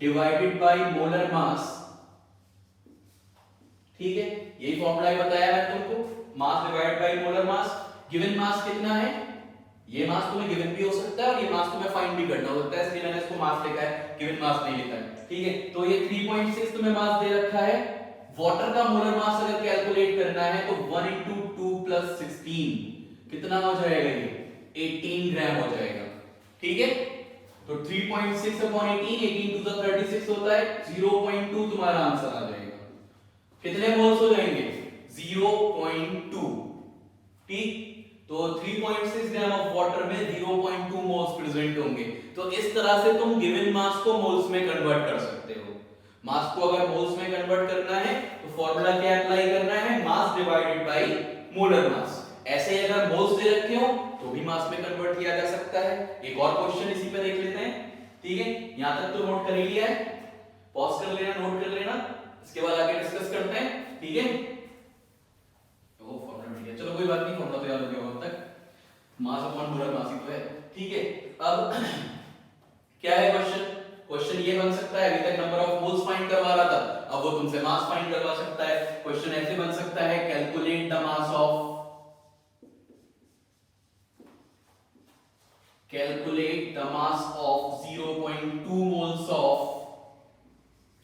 divided by molar mass. ठीक है, यही फॉर्मूला बताया है तुमको, mass divided by molar mass. Given mass कितना है, ये मास तुम्हें गिवन भी हो सकता है और ये मास तुम्हें फाइंड भी करना हो सकता है, इसलिए मैंने इसको मास लिखा है, गिवन मास नहीं लिखा है। ठीक है, तो ये 3.6 तुम्हें मास दे रखा है, वाटर का मोलर मास अगर कैलकुलेट करना है तो 1 into 2 plus 16 कितना हो जाएगा, ये 18 ग्राम हो जाएगा। ठीक है, तो 3.6 upon 18, 18 to the 36 होता है, 0.2 तुम्हारा आंसर आ जाएगा। कितने मोल्स हो जाएंगे, 0.2। ठीक, तो 3.6 ग्राम ऑफ वाटर में 0.2 मोल्स प्रेजेंट होंगे। तो इस तरह से तुम गिवन मास को मोल्स में कन्वर्ट कर सकते हो। मास को अगर मोल्स में कन्वर्ट करना है तो फॉर्मूला क्या अप्लाई करना है, मास डिवाइडेड बाय मोलर मास। ऐसे अगर मोल्स दे रखे हो तो भी मास में कन्वर्ट किया जा सकता है। एक और क्वेश्चन इसी पे देख लेते हैं। ठीक है, यहां तक तो नोट कर ही लिया है, पॉज कर लेना, नोट कर लेना, इसके बाद आगे डिस्कस करते हैं। ठीक है, वो फॉर्मूला मिल गया, चलो कोई बात नहीं, फॉर्मूला तो याद हो गया अब तक, मास अपॉन मोलर मास ही तो है। ठीक है, अब क्या है क्वेश्चन, क्वेश्चन ये बन सकता है, अभी तक नंबर ऑफ मोल्स फाइंड करवा रहा था, अब वो तुमसे मास फाइंड करवा सकता है। क्वेश्चन ऐसे बन सकता है, calculate the mass of, calculate the mass of 0.2 moles of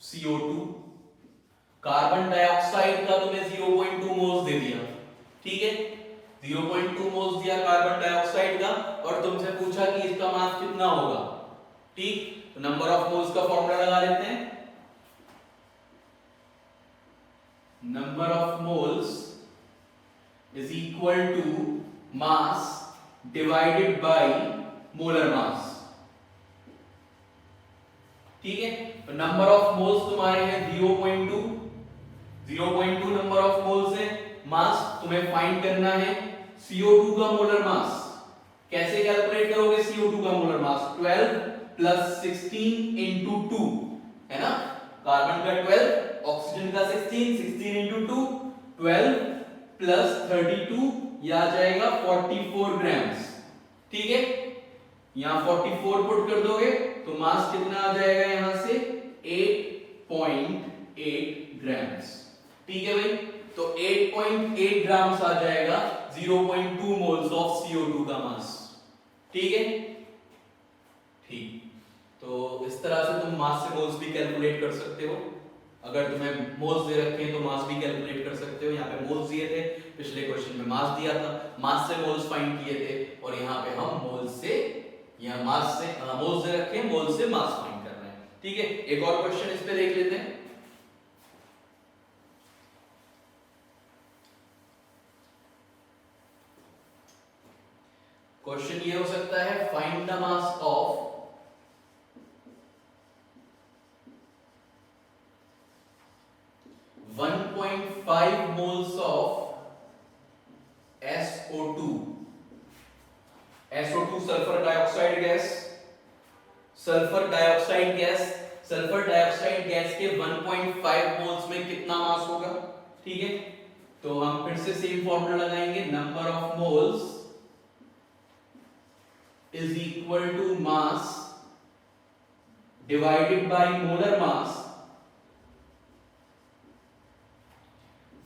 CO2। Carbon dioxide का तुम्हें 0.2 मोल्स दे दिया। ठीक है, 0.2 मोल्स दिया कार्बन डाइऑक्साइड का, और तुमसे पूछा कि इसका मास कितना होगा। ठीक, तो नंबर ऑफ मोल्स का फॉर्मूला लगा लेते हैं। Number of moles is equal to mass divided by molar mass. ठीक है, तो नंबर ऑफ मोल्स तुम्हारे हैं 0.2, 0.2 नंबर ऑफ मोल्स है। मास तुम्हें फाइंड करना है CO2 का मोलर मास। कैसे कैलकुलेट करोगे CO2 का मोलर मास? 12 प्लस 16 इंटू 2 है ना, कार्बन का 12, ऑक्सीजन का 16, 16 इंटू 2, 12 प्लस 32, यह आ जाएगा 44 ग्राम्स। ठीक है, यहां 44 पुट कर दोगे तो मास कितना आ जाएगा यहां से 8.8 ग्राम्स। ठीक है भाई, तो 8.8 ग्राम्स आ जाएगा 0.2 मोल्स ऑफ CO2 का मास। ठीक है, ठीक, तो इस तरह से तुम मास से मोल्स भी कैलकुलेट कर सकते हो। अगर तुम्हें मोल्स दे रखे हैं तो मास भी कैलकुलेट कर सकते हो। यहाँ पे मोल्स दिए थे, पिछले क्वेश्चन में मास दिया था, मास से मोल्स फाइंड किए थे, और यहाँ पे हम मोल्स से, यहाँ मास से मोल्स दे रखे हैं, मोल्स से मास फाइंड कर रहे हैं। ठीक है, एक और क्वेश्चन इस पे देख लेते हैं। क्वेश्चन ये हो सकता है, find the mass of .5 moles of SO2। SO2 sulphur dioxide gas, sulphur dioxide gas, sulphur dioxide gas के 1.5 मोल्स में कितना मास होगा? ठीक है, तो हम फिर से सेम फॉर्मूला लगाएंगे, number of moles is equal to mass divided by molar mass.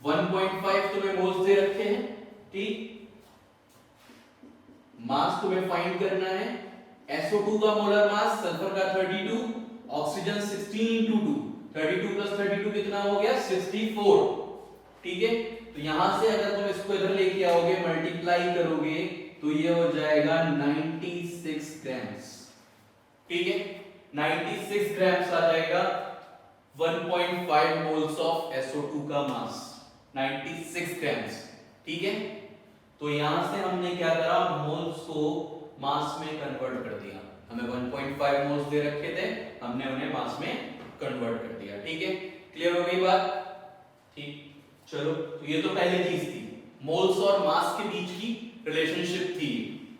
1.5 तुम्हें मोल्स दे रखे हैं, ठीक, मास तुम्हें फाइंड करना है, SO2 का मोलर मास, सल्फर का 32, ऑक्सीजन 16 इंटू 2, 32 प्लस 32 कितना हो गया? 64। ठीक है, तो यहां से अगर तुम इसको इधर लेके आओगे, मल्टीप्लाई करोगे, तो ये हो जाएगा 96 ग्राम्स। ठीक है, 96 ग्राम्स आ जाएगा 1.5 मोल्स ऑफ SO2 का मास, 96 ग्राम्स। ठीक है, तो यहां से हमने क्या करा, मोल्स को मास में कन्वर्ट कर दिया। हमें 1.5 मोल्स दे रखे थे, हमने उन्हें मास में कन्वर्ट कर दिया। ठीक है, क्लियर हो गई बात? ठीक, चलो, तो ये तो पहली चीज थी, मोल्स और मास के बीच की रिलेशनशिप थी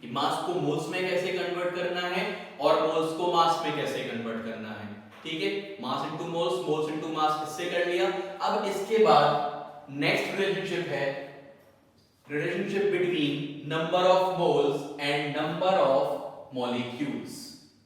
कि मास को मोल्स में कैसे कन्वर्ट करना है और मोल्स को मास में कैसे कन्वर्ट करना है। ठीक है, mass into moles, moles into mass, इससे कर लिया। अब इसके बाद नेक्स्ट रिलेशनशिप है relationship between number of moles and number of molecules.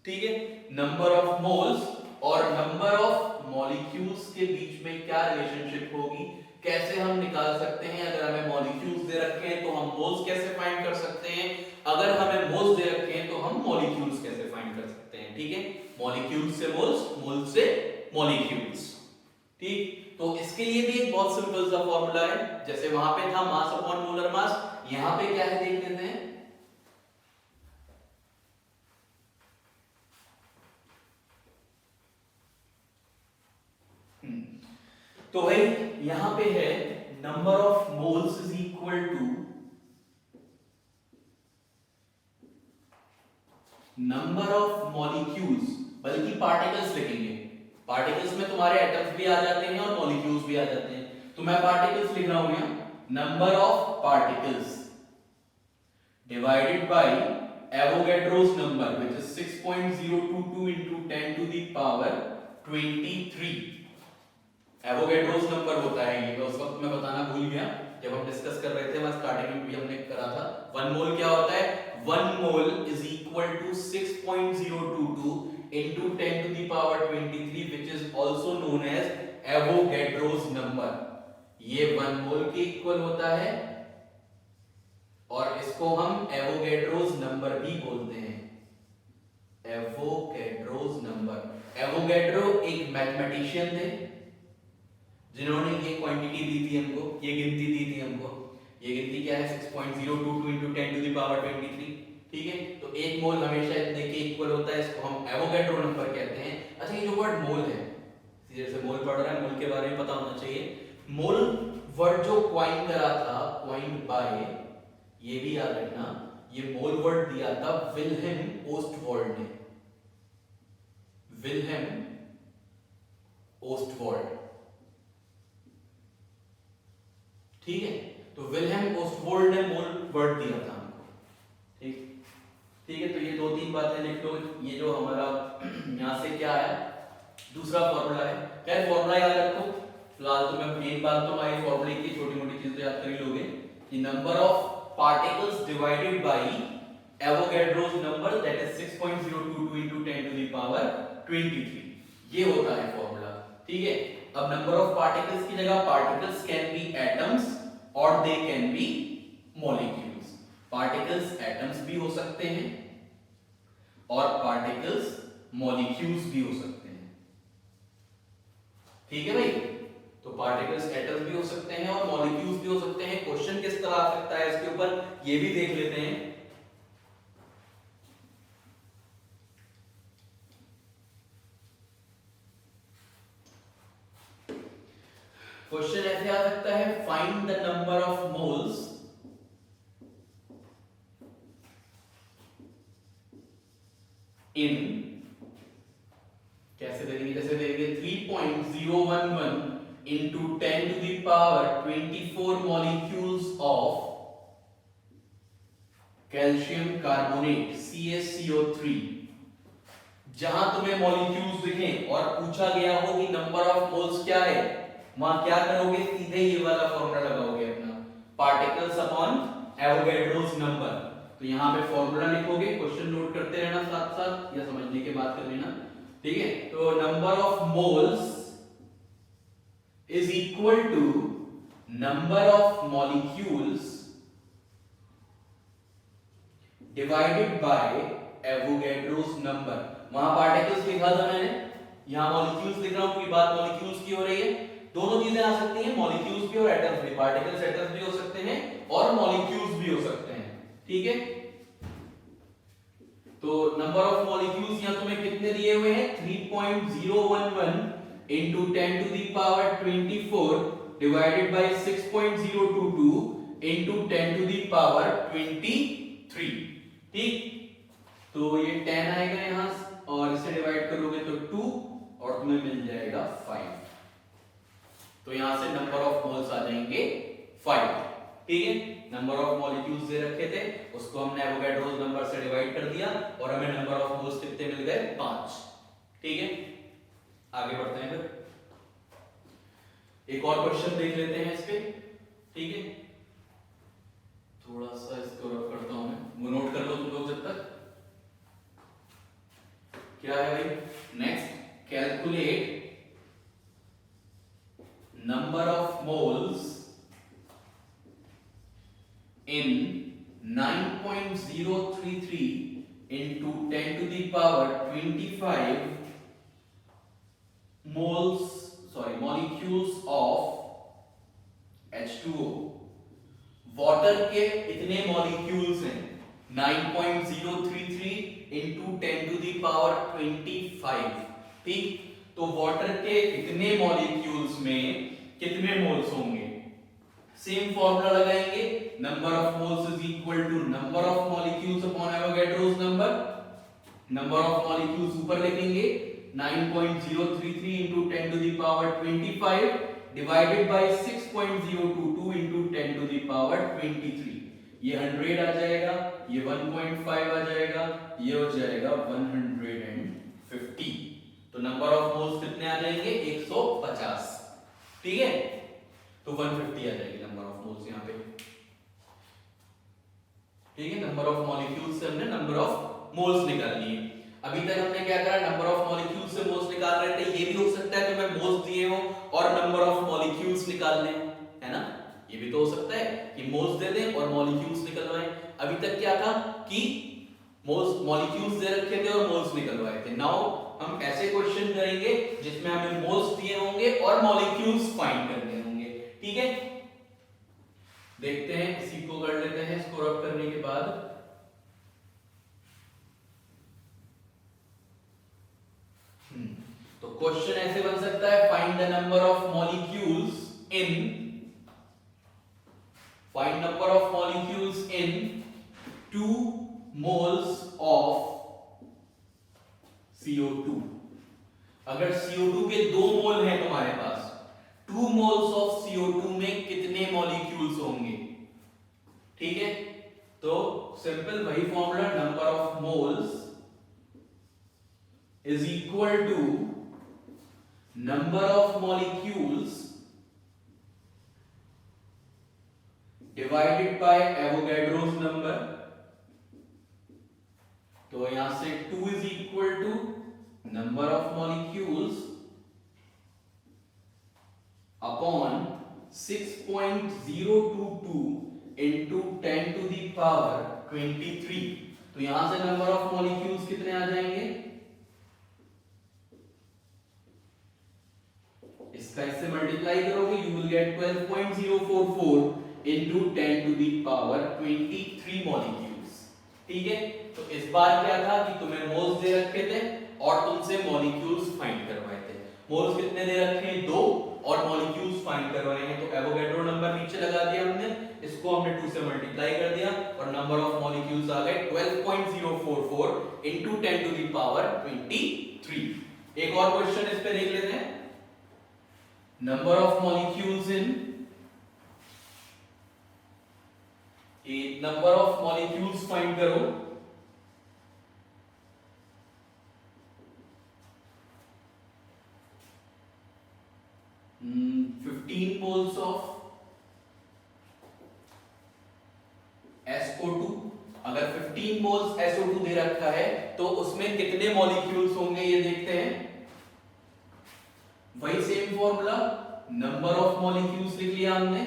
ठीक है, नंबर ऑफ मोल्स और नंबर ऑफ मॉलिक्यूल्स के बीच में क्या रिलेशनशिप होगी, कैसे हम निकाल सकते हैं? अगर हमें मॉलिक्यूल्स दे रखे हैं तो हम मोल्स कैसे फाइंड कर सकते हैं, अगर हमें मोल्स दे रखे हैं तो हम मॉलिक्यूल्स कैसे फाइंड कर सकते हैं? ठीक है, मॉलिक्यूल्स से मोल्स, मोल्स से मॉलिक्यूल्स। ठीक, तो इसके लिए भी एक बहुत सिंपल सा फॉर्मूला है, जैसे वहां पे था मास अपॉन मोलर मास, यहां पे क्या है देख लेते हैं। तो भाई यहां पे है number of moles is equal to number of molecules, बल्कि पार्टिकल्स लिखेंगे, पार्टिकल्स में तुम्हारे एटम्स भी आ जाते हैं और मॉलिक्यूल्स भी आ जाते हैं, तो मैं पार्टिकल्स लिख रहा हूं यहां, number of particles divided by Avogadro's number which is 6.022 into 10 to the power 23। Avogadro's number होता है ये, उस वक्त मैं बताना भूल गया जब हम डिस्कस कर रहे थे, वहां स्टार्टिंग में भी हमने करा था। 1 मोल क्या होता है? 1 mole is equal to 6.022 into 10 to the power 23 which is also known as Avogadro's number. ये 1 मोल के इक्वल होता है और इसको हम एवोगैड्रोस नंबर भी बोलते हैं, एवोगैड्रोस नंबर। एवोगैड्रो एक मैथमेटिशियन थे जिन्होंने ये क्वांटिटी दी थी हमको, ये गिनती दी थी हमको। ये गिनती क्या है? 6.022 into 10 to the power 23। ठीक है, तो एक मोल हमेशा इतने के इक्वल होता है, इसको हम एवोगैड्रो नंबर कहते हैं। अच्छा, ये जो वर्ड मोल है, सीधे से मोल पढ़ रहा है, मोल के बारे में पता होना चाहिए। मोल वर्ड जो क्वाइन करा था, क्वाइन बाय, ये भी याद रखना, ये मोल वर्ड दिया था विल्हेम ओस्टवॉल्ड ने, विल्हेम ओस्टवॉल्ड, ठीक है। तो विल्हेम ओस्टवॉल्ड ने मोल वर्ड दिया था हमको, ठीक, ठीक है। तो ये दो तीन बातें लिख लो। ये जो हमारा यहां से क्या है, दूसरा फॉर्मूला है, क्या फॉर्मूला याद रखो फिलहाल। तो मैं मेन बात तो हमारी फॉर्मूले की छोटी मोटी चीजें याद कर ही लोगे कि number of particles divided by Avogadro's number, that is 6.022 into 10 to the power 23, ये होता है फॉर्मूला, ठीक है। अब नंबर ऑफ पार्टिकल्स की जगह पार्टिकल्स कैन बी एटम्स और they can be molecules. Particles atoms भी हो सकते हैं और पार्टिकल्स मॉलिक्यूल्स भी हो सकते हैं, ठीक है भाई। तो पार्टिकल्स एटम्स भी हो सकते हैं और मॉलिक्यूल्स भी हो सकते हैं। क्वेश्चन किस तरह आ सकता है इसके ऊपर, ये भी देख लेते हैं। क्वेश्चन ऐसे आ सकता है, find the number of moles इन, कैसे देंगे, जैसे देंगे 3.011 into 10 to the power 24 molecules of calcium carbonate CaCO3। जहां तुम्हें मॉलिक्यूल्स दिखें और पूछा गया हो कि नंबर ऑफ मोल्स क्या है, वहां क्या करोगे, सीधे ये वाला फॉर्मूला लगाओगे अपना, पार्टिकल्स अपॉन एवोगैड्रोस नंबर। तो यहां पे फॉर्मूला लिखोगे, क्वेश्चन नोट करते रहना साथ साथ, या समझने के बाद कर लेना, ठीक है। तो number of moles is equal to number of molecules divided by Avogadro's number। वहां पार्टिकल्स लिखा था मैंने, यहां मॉलिक्यूल्स लिख रहा हूं, कोई बात मॉलिक्यूल्स की हो रही है। दोनों चीजें आ सकती हैं, मॉलिक्यूल्स भी और एटम्स भी, पार्टिकल्स एटम्स भी हो सकते हैं और मॉलिक्यूल्स भी हो सकते हैं, ठीक है। तो नंबर ऑफ मॉलिक्यूल्स यहां तुम्हें कितने दिए हुए हैं, 3.011 into 10 to the power 24 divided by 6.022 into 10 to the power 23, ठीक। तो ये 10 आएगा यहां और इसे डिवाइड करोगे तो 2 और तुम्हें मिल जाएगा 5। तो यहां से नंबर ऑफ मोल्स आ जाएंगे 5, ठीक है। नंबर ऑफ मॉलिक्यूल्स दे रखे थे, उसको हमने एवोगैड्रोस नंबर से डिवाइड कर दिया और हमें नंबर ऑफ मोल्स कितने मिल गए, 5, ठीक है। आगे बढ़ते हैं, फिर एक और क्वेश्चन देख लेते हैं इस पे, ठीक है। थोड़ा सा इसको रब करता हूं मैं, वो नोट कर लो तुम लोग जब तक। क्या है भाई, next, calculate number of moles in 9.033 into 10 to the power 25 molecules of H2O। Water के इतने मॉलिक्यूल्स हैं, 9.033 into 10 to the power 25, ठीक। तो वाटर के इतने मॉलिक्यूल्स में कितने मोल्स होंगे, सेम फॉर्मूला लगाएंगे, number of moles is equal to number of molecules upon Avogadro's number. Number of molecules ऊपर लिखेंगे 9.033 into 10 to the power 25 divided by 6.022 into 10 to the power 23। ये 100 आ जाएगा, ये 1.5 आ जाएगा, ये हो जाएगा 150। तो नंबर ऑफ मोल्स कितने आ जाएंगे, 150, ठीक है। तो 150 आ जाएगी नंबर ऑफ मोल्स यहां पे, ठीक है। नंबर ऑफ मॉलिक्यूल्स से हमने नंबर ऑफ मोल्स निकाल लिए। अभी तक हमने क्या करा, नंबर ऑफ मॉलिक्यूल्स से मोल्स निकाल रहे थे। ये भी हो सकता है तुम्हें मोल्स दिए हो और नंबर ऑफ मॉलिक्यूल्स निकालने, है ना, ये भी तो हो सकता है कि मोल्स दे दें और मॉलिक्यूल्स निकलवाएं। अभी तक क्या था कि मोल्स, मॉलिक्यूल्स दे रखे थे और मोल्स निकलवाए थे। नाउ हम ऐसे क्वेश्चन करेंगे जिसमें हमें मोल्स दिए होंगे और मॉलिक्यूल्स फाइंड करने होंगे, ठीक है। देखते हैं, इसी को कर लेते हैं, इसको रब करने के बाद number of molecules in 2 moles of CO2। अगर CO2 के 2 मोल हैं तुम्हारे पास, 2 moles of CO2 में कितने मॉलिक्यूल्स होंगे? ठीक है, तो सिंपल वही formula, number of moles is equal to number of molecules divided by Avogadro's number. तो यहां से 2 is equal to number of molecules upon 6.022 into 10 to the power 23। तो यहां से नंबर ऑफ मॉलिक्यूल्स कितने आ जाएंगे? इसका इससे मल्टीप्लाई करोगे, you will get 12.044 into 10 to the power 23 molecules. ठीक है, तो इस बार क्या था कि तुम्हें मोल्स दे रखे थे और तुमसे मॉलिक्यूल्स फाइंड करवाए थे। मोल्स कितने दे रखे हैं? 2, और मॉलिक्यूल्स फाइंड करवाए हैं। तो एवोगैड्रो नंबर नीचे लगा दिया हमने, इसको हमने 2 से मल्टीप्लाई कर दिया और नंबर ऑफ मॉलिक्यूल्स आ गए 12.044 इंटू 10 टू दी पावर 23। एक और क्वेश्चन इस पे देख लेते हैं। Number of molecules in number of molecules find करो। Hmm, 15 moles of SO2। अगर 15 moles SO2 दे रखा है तो उसमें कितने मॉलिक्यूल्स होंगे ये देखते हैं। वही same formula, number of molecules लिख लिया हमने,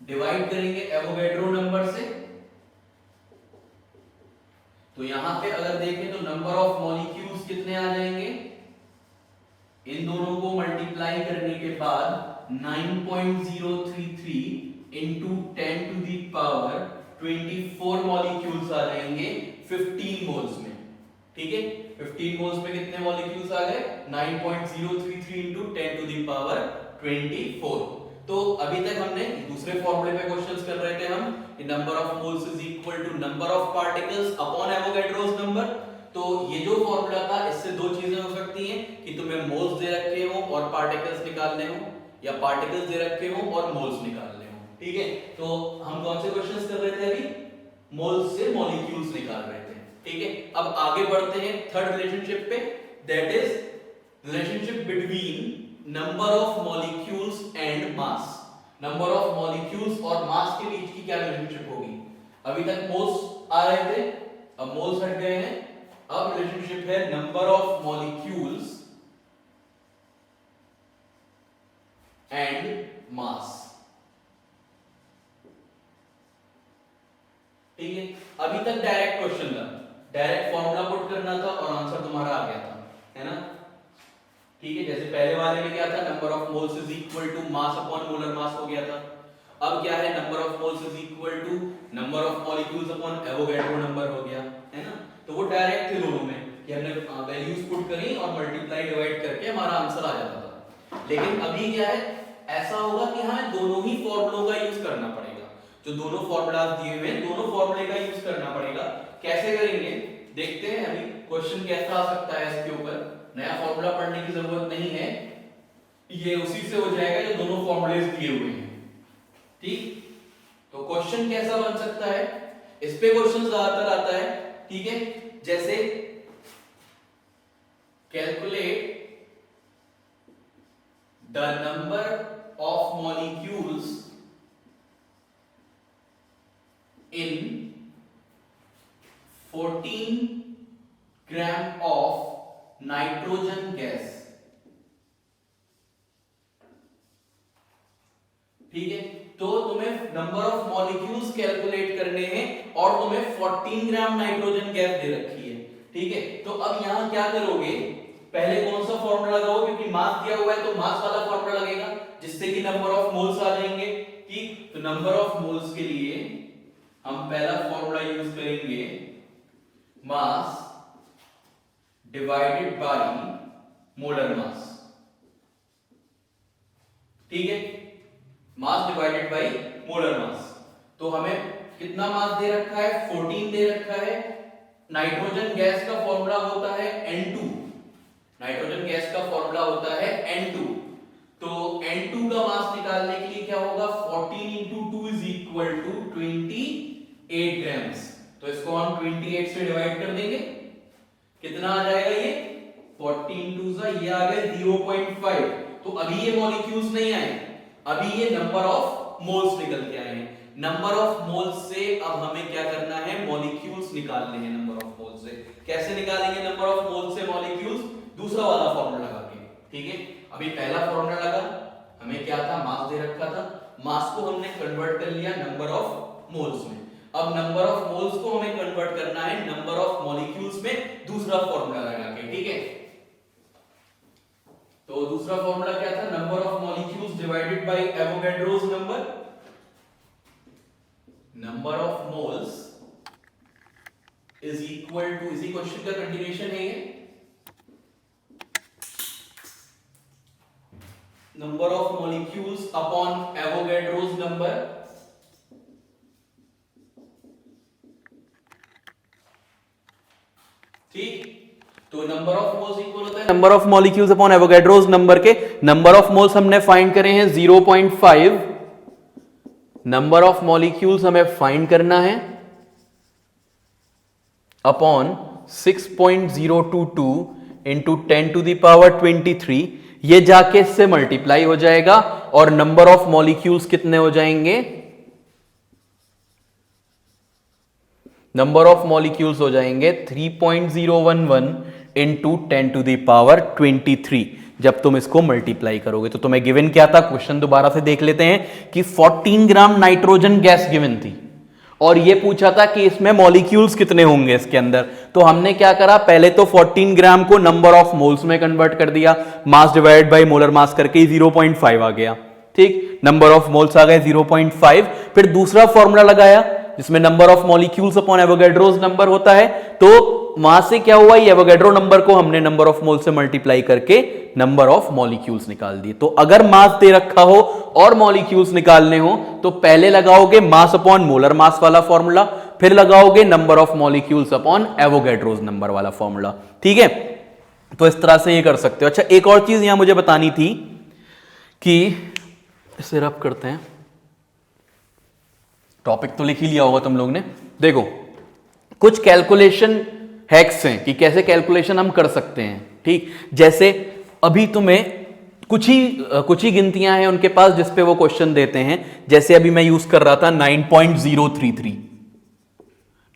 डिवाइड करेंगे एवोगैड्रो नंबर से। तो यहां पे अगर देखें तो नंबर ऑफ मॉलिक्यूल्स कितने आ जाएंगे? इन दोनों को मल्टीप्लाई करने के बाद 9.033 into 10 to the power 24 molecules आ जाएंगे 15 मोल्स में। ठीक है, 15 मोल्स में कितने मॉलिक्यूल्स आ गए? 9.033 इंटू 10 टू दी पावर 24। तो अभी तक हमने दूसरे फॉर्मूले पे क्वेश्चंस कर रहे थे हम, number of moles is equal to number of particles upon Avogadro's number. तो ये जो फॉर्मूला था, इससे 2 चीजें हो सकती हैं कि तुम्हें मोल्स दे रखे हो और पार्टिकल्स निकालने हो, या पार्टिकल्स दे रखे हो और मोल्स निकालने हो। ठीक है, तो हम कौन से क्वेश्चंस कर रहे थे अभी? मोल्स से मॉलिक्यूल्स निकाल रहे थे। ठीक है, अब आगे बढ़ते हैं थर्ड रिलेशनशिप पे, that is relationship between number of molecules and mass. Number of molecules और मास के बीच की क्या रिलेशनशिप होगी? अभी तक मोल्स आ रहे थे, अब मोल्स हट गए हैं, अब रिलेशनशिप है number of molecules and mass. ठीक है, अभी तक डायरेक्ट क्वेश्चन था, डायरेक्ट फॉर्मूला पुट करना था और आंसर तुम्हारा आ गया था, है ना। ठीक है, जैसे पहले वाले में क्या था, number of moles is equal to mass upon molar mass हो गया था। अब क्या है, number of moles is equal to number of molecules upon Avogadro number हो गया, है ना। तो वो डायरेक्ट थे दोनों में कि हमने वैल्यूज पुट करी और मल्टीप्लाई डिवाइड करके हमारा आंसर आ जाता था। लेकिन अभी क्या है, ऐसा होगा कि हमें दोनों ही फॉर्मूलों का यूज करना पड़ेगा। जो दोनों फॉर्मूलाज दिए हुए हैं, दोनों फॉर्मूले का यूज करना पड़ेगा। कैसे करेंगे देखते हैं। अभी क्वेश्चन कैसा आ सकता है, इसके ऊपर नया फॉर्मूला पढ़ने की जरूरत नहीं है, ये उसी से हो जाएगा जो दोनों फॉर्मूलेज दिए हुए हैं। ठीक, तो क्वेश्चन कैसा बन सकता है, इस पे क्वेश्चन ज्यादातर आता है। ठीक है, जैसे calculate the number of molecules in 14 gram of nitrogen gas. ठीक है, तो तुम्हें नंबर ऑफ मॉलिक्यूल्स कैलकुलेट करने हैं और तुम्हें 14 ग्राम नाइट्रोजन गैस दे रखी है। ठीक है, तो अब यहां क्या करोगे, पहले कौन सा फॉर्मूला लगाओगे, क्योंकि मास दिया हुआ है तो मास वाला फॉर्मूला लगेगा, जिससे कि नंबर ऑफ मोल्स आ जाएंगे। ठीक, तो नंबर ऑफ मोल्स के लिए हम पहला फॉर्मूला यूज करेंगे, मास डिवाइडेड बाय मोलर मास, ठीक है, मास डिवाइडेड बाय मोलर मास। तो हमें कितना मास दे रखा है, 14 दे रखा है। नाइट्रोजन गैस का फॉर्मूला होता है N2, नाइट्रोजन गैस का फॉर्मूला होता है N2। तो N2 का मास निकालने के लिए क्या होगा, 14 into 2 is equal to 28 grams. तो इसको हम 28 से डिवाइड कर देंगे, कितना आ जाएगा ये, 14 टू सा ये आ गया 0.5। तो अभी ये मॉलिक्यूल्स नहीं आए, अभी ये नंबर ऑफ मोल्स निकल के आए हैं। नंबर ऑफ मोल्स से अब हमें क्या करना है, मॉलिक्यूल्स निकालने हैं नंबर ऑफ मोल्स से। कैसे निकालेंगे नंबर ऑफ मोल्स से मॉलिक्यूल्स, दूसरा वाला फॉर्मूला लगा के, ठीक है। अभी पहला फॉर्मूला लगा, हमें क्या था, मास दे रखा था, मास को हमने कन्वर्ट कर लिया नंबर ऑफ मोल्स में। अब नंबर ऑफ मोल्स को हमें कन्वर्ट करना है नंबर ऑफ मॉलिक्यूल्स में, दूसरा फॉर्मूला लगा के, ठीक है। तो दूसरा फॉर्मूला क्या था, number of molecules divided by Avogadro's number. Number of moles is equal to, इसी क्वेश्चन का कंटिन्यूएशन है ये, number of molecules upon Avogadro's number. ठीक, तो नंबर ऑफ मोल्स इक्वल होता है number of molecules upon Avogadro's number के। Number of moles हमने फाइंड करे हैं 0.5, नंबर ऑफ मॉलिक्यूल्स हमें फाइंड करना है upon 6.022 into 10 to the power 23। ये जाके इससे मल्टीप्लाई हो जाएगा और नंबर ऑफ मॉलिक्यूल्स कितने हो जाएंगे, नंबर ऑफ मॉलिक्यूल्स हो जाएंगे 3.011 इंटू 10 टू द पावर 23। जब तुम इसको मल्टीप्लाई करोगे तो तुम्हें गिवन क्या था, क्वेश्चन दोबारा से देख लेते हैं कि 14 ग्राम नाइट्रोजन गैस गिवन थी और ये पूछा था कि इसमें मॉलिक्यूल्स कितने होंगे इसके अंदर। तो हमने क्या करा, पहले तो 14 ग्राम को नंबर ऑफ मोल्स में कन्वर्ट कर दिया, मास डिवाइड बाय मोलर मास करके 0.5 आ गया, ठीक, नंबर ऑफ मोल्स आ गए 0.5। फिर दूसरा फॉर्मूला लगाया जिसमें number of molecules upon Avogadro's number होता है। तो वहां से क्या हुआ, ये एवोगैड्रो नंबर को हमने नंबर ऑफ मोल से मल्टीप्लाई करके नंबर ऑफ मॉलिक्यूल्स निकाल दिए। तो अगर मास दे रखा हो और मॉलिक्यूल्स निकालने हो तो पहले लगाओगे मास अपॉन मोलर मास वाला फॉर्मूला, फिर लगाओगे number of molecules upon Avogadro's number वाला फॉर्मूला, ठीक है। तो इस तरह से ये कर सकते हो। अच्छा, एक और चीज यहां मुझे बतानी थी कि इसे रब करते हैं, टॉपिक तो लिख ही लिया होगा तुम लोग ने। देखो, कुछ कैलकुलेशन हैक्स हैं कि कैसे कैलकुलेशन हम कर सकते हैं, ठीक। जैसे अभी तुम्हें कुछ ही गिनतियां हैं उनके पास जिस पे वो क्वेश्चन देते हैं। जैसे अभी मैं यूज कर रहा था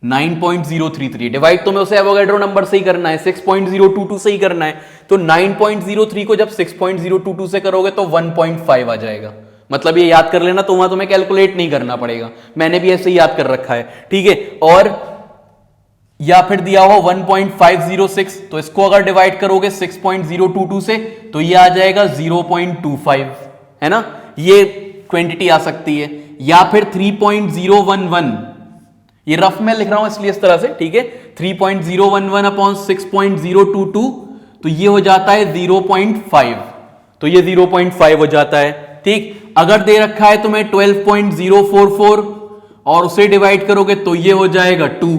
9.033 डिवाइड तुम्हें उसे एवोगैड्रो नंबर से ही करना है, 6.022 से ही करना है। तो 9.03 को जब 6.022 से करोगे तो 1.5 आ जाएगा। मतलब ये याद कर लेना, तो वहां तुम्हें कैलकुलेट नहीं करना पड़ेगा, मैंने भी ऐसे ही याद कर रखा है, ठीक है। और या फिर दिया हुआ 1.506, तो इसको अगर डिवाइड करोगे 6.022 से तो ये आ जाएगा 0.25, है ना, ये क्वांटिटी आ सकती है। या फिर 3.011, ये रफ में लिख रहा हूं इसलिए इस तरह से, ठीक है। 3.011 अपॉन 6.022, तो ये हो जाता है 0.5, तो ये 0.5 हो जाता है, ठीक। अगर दे रखा है तुम्हें 12.044 और उसे डिवाइड करोगे तो ये हो जाएगा 2,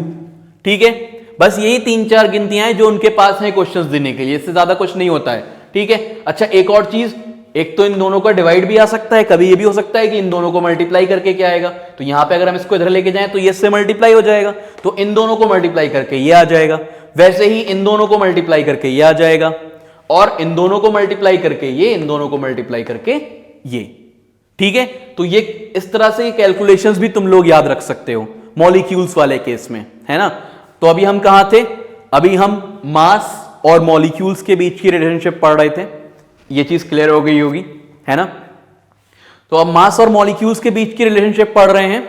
ठीक है। बस यही 3-4 गिनतियां हैं जो उनके पास हैं क्वेश्चंस देने के लिए, इससे ज्यादा कुछ नहीं होता है, ठीक है। अच्छा, एक और चीज, एक तो इन दोनों का डिवाइड भी आ सकता है, कभी ये भी हो सकता है कि इन दोनों को मल्टीप्लाई करके क्या आएगा। तो यहां पे अगर हम इसको इधर लेके जाएं तो ये इससे मल्टीप्लाई हो जाएगा, तो इन दोनों को मल्टीप्लाई करके ये आ जाएगा। वैसे ही इन दोनों को मल्टीप्लाई करके ये आ जाएगा, और इन दोनों को मल्टीप्लाई करके ये, इन दोनों को मल्टीप्लाई करके ये, ठीक है। तो ये इस तरह से कैलकुलेशंस भी तुम लोग याद रख सकते हो मॉलिक्यूल्स वाले केस में, है ना। तो अभी हम कहां थे, अभी हम मास और मॉलिक्यूल्स के बीच की रिलेशनशिप पढ़ रहे थे, ये चीज क्लियर हो गई होगी, है ना। तो अब मास और मॉलिक्यूल्स के बीच की रिलेशनशिप पढ़ रहे हैं।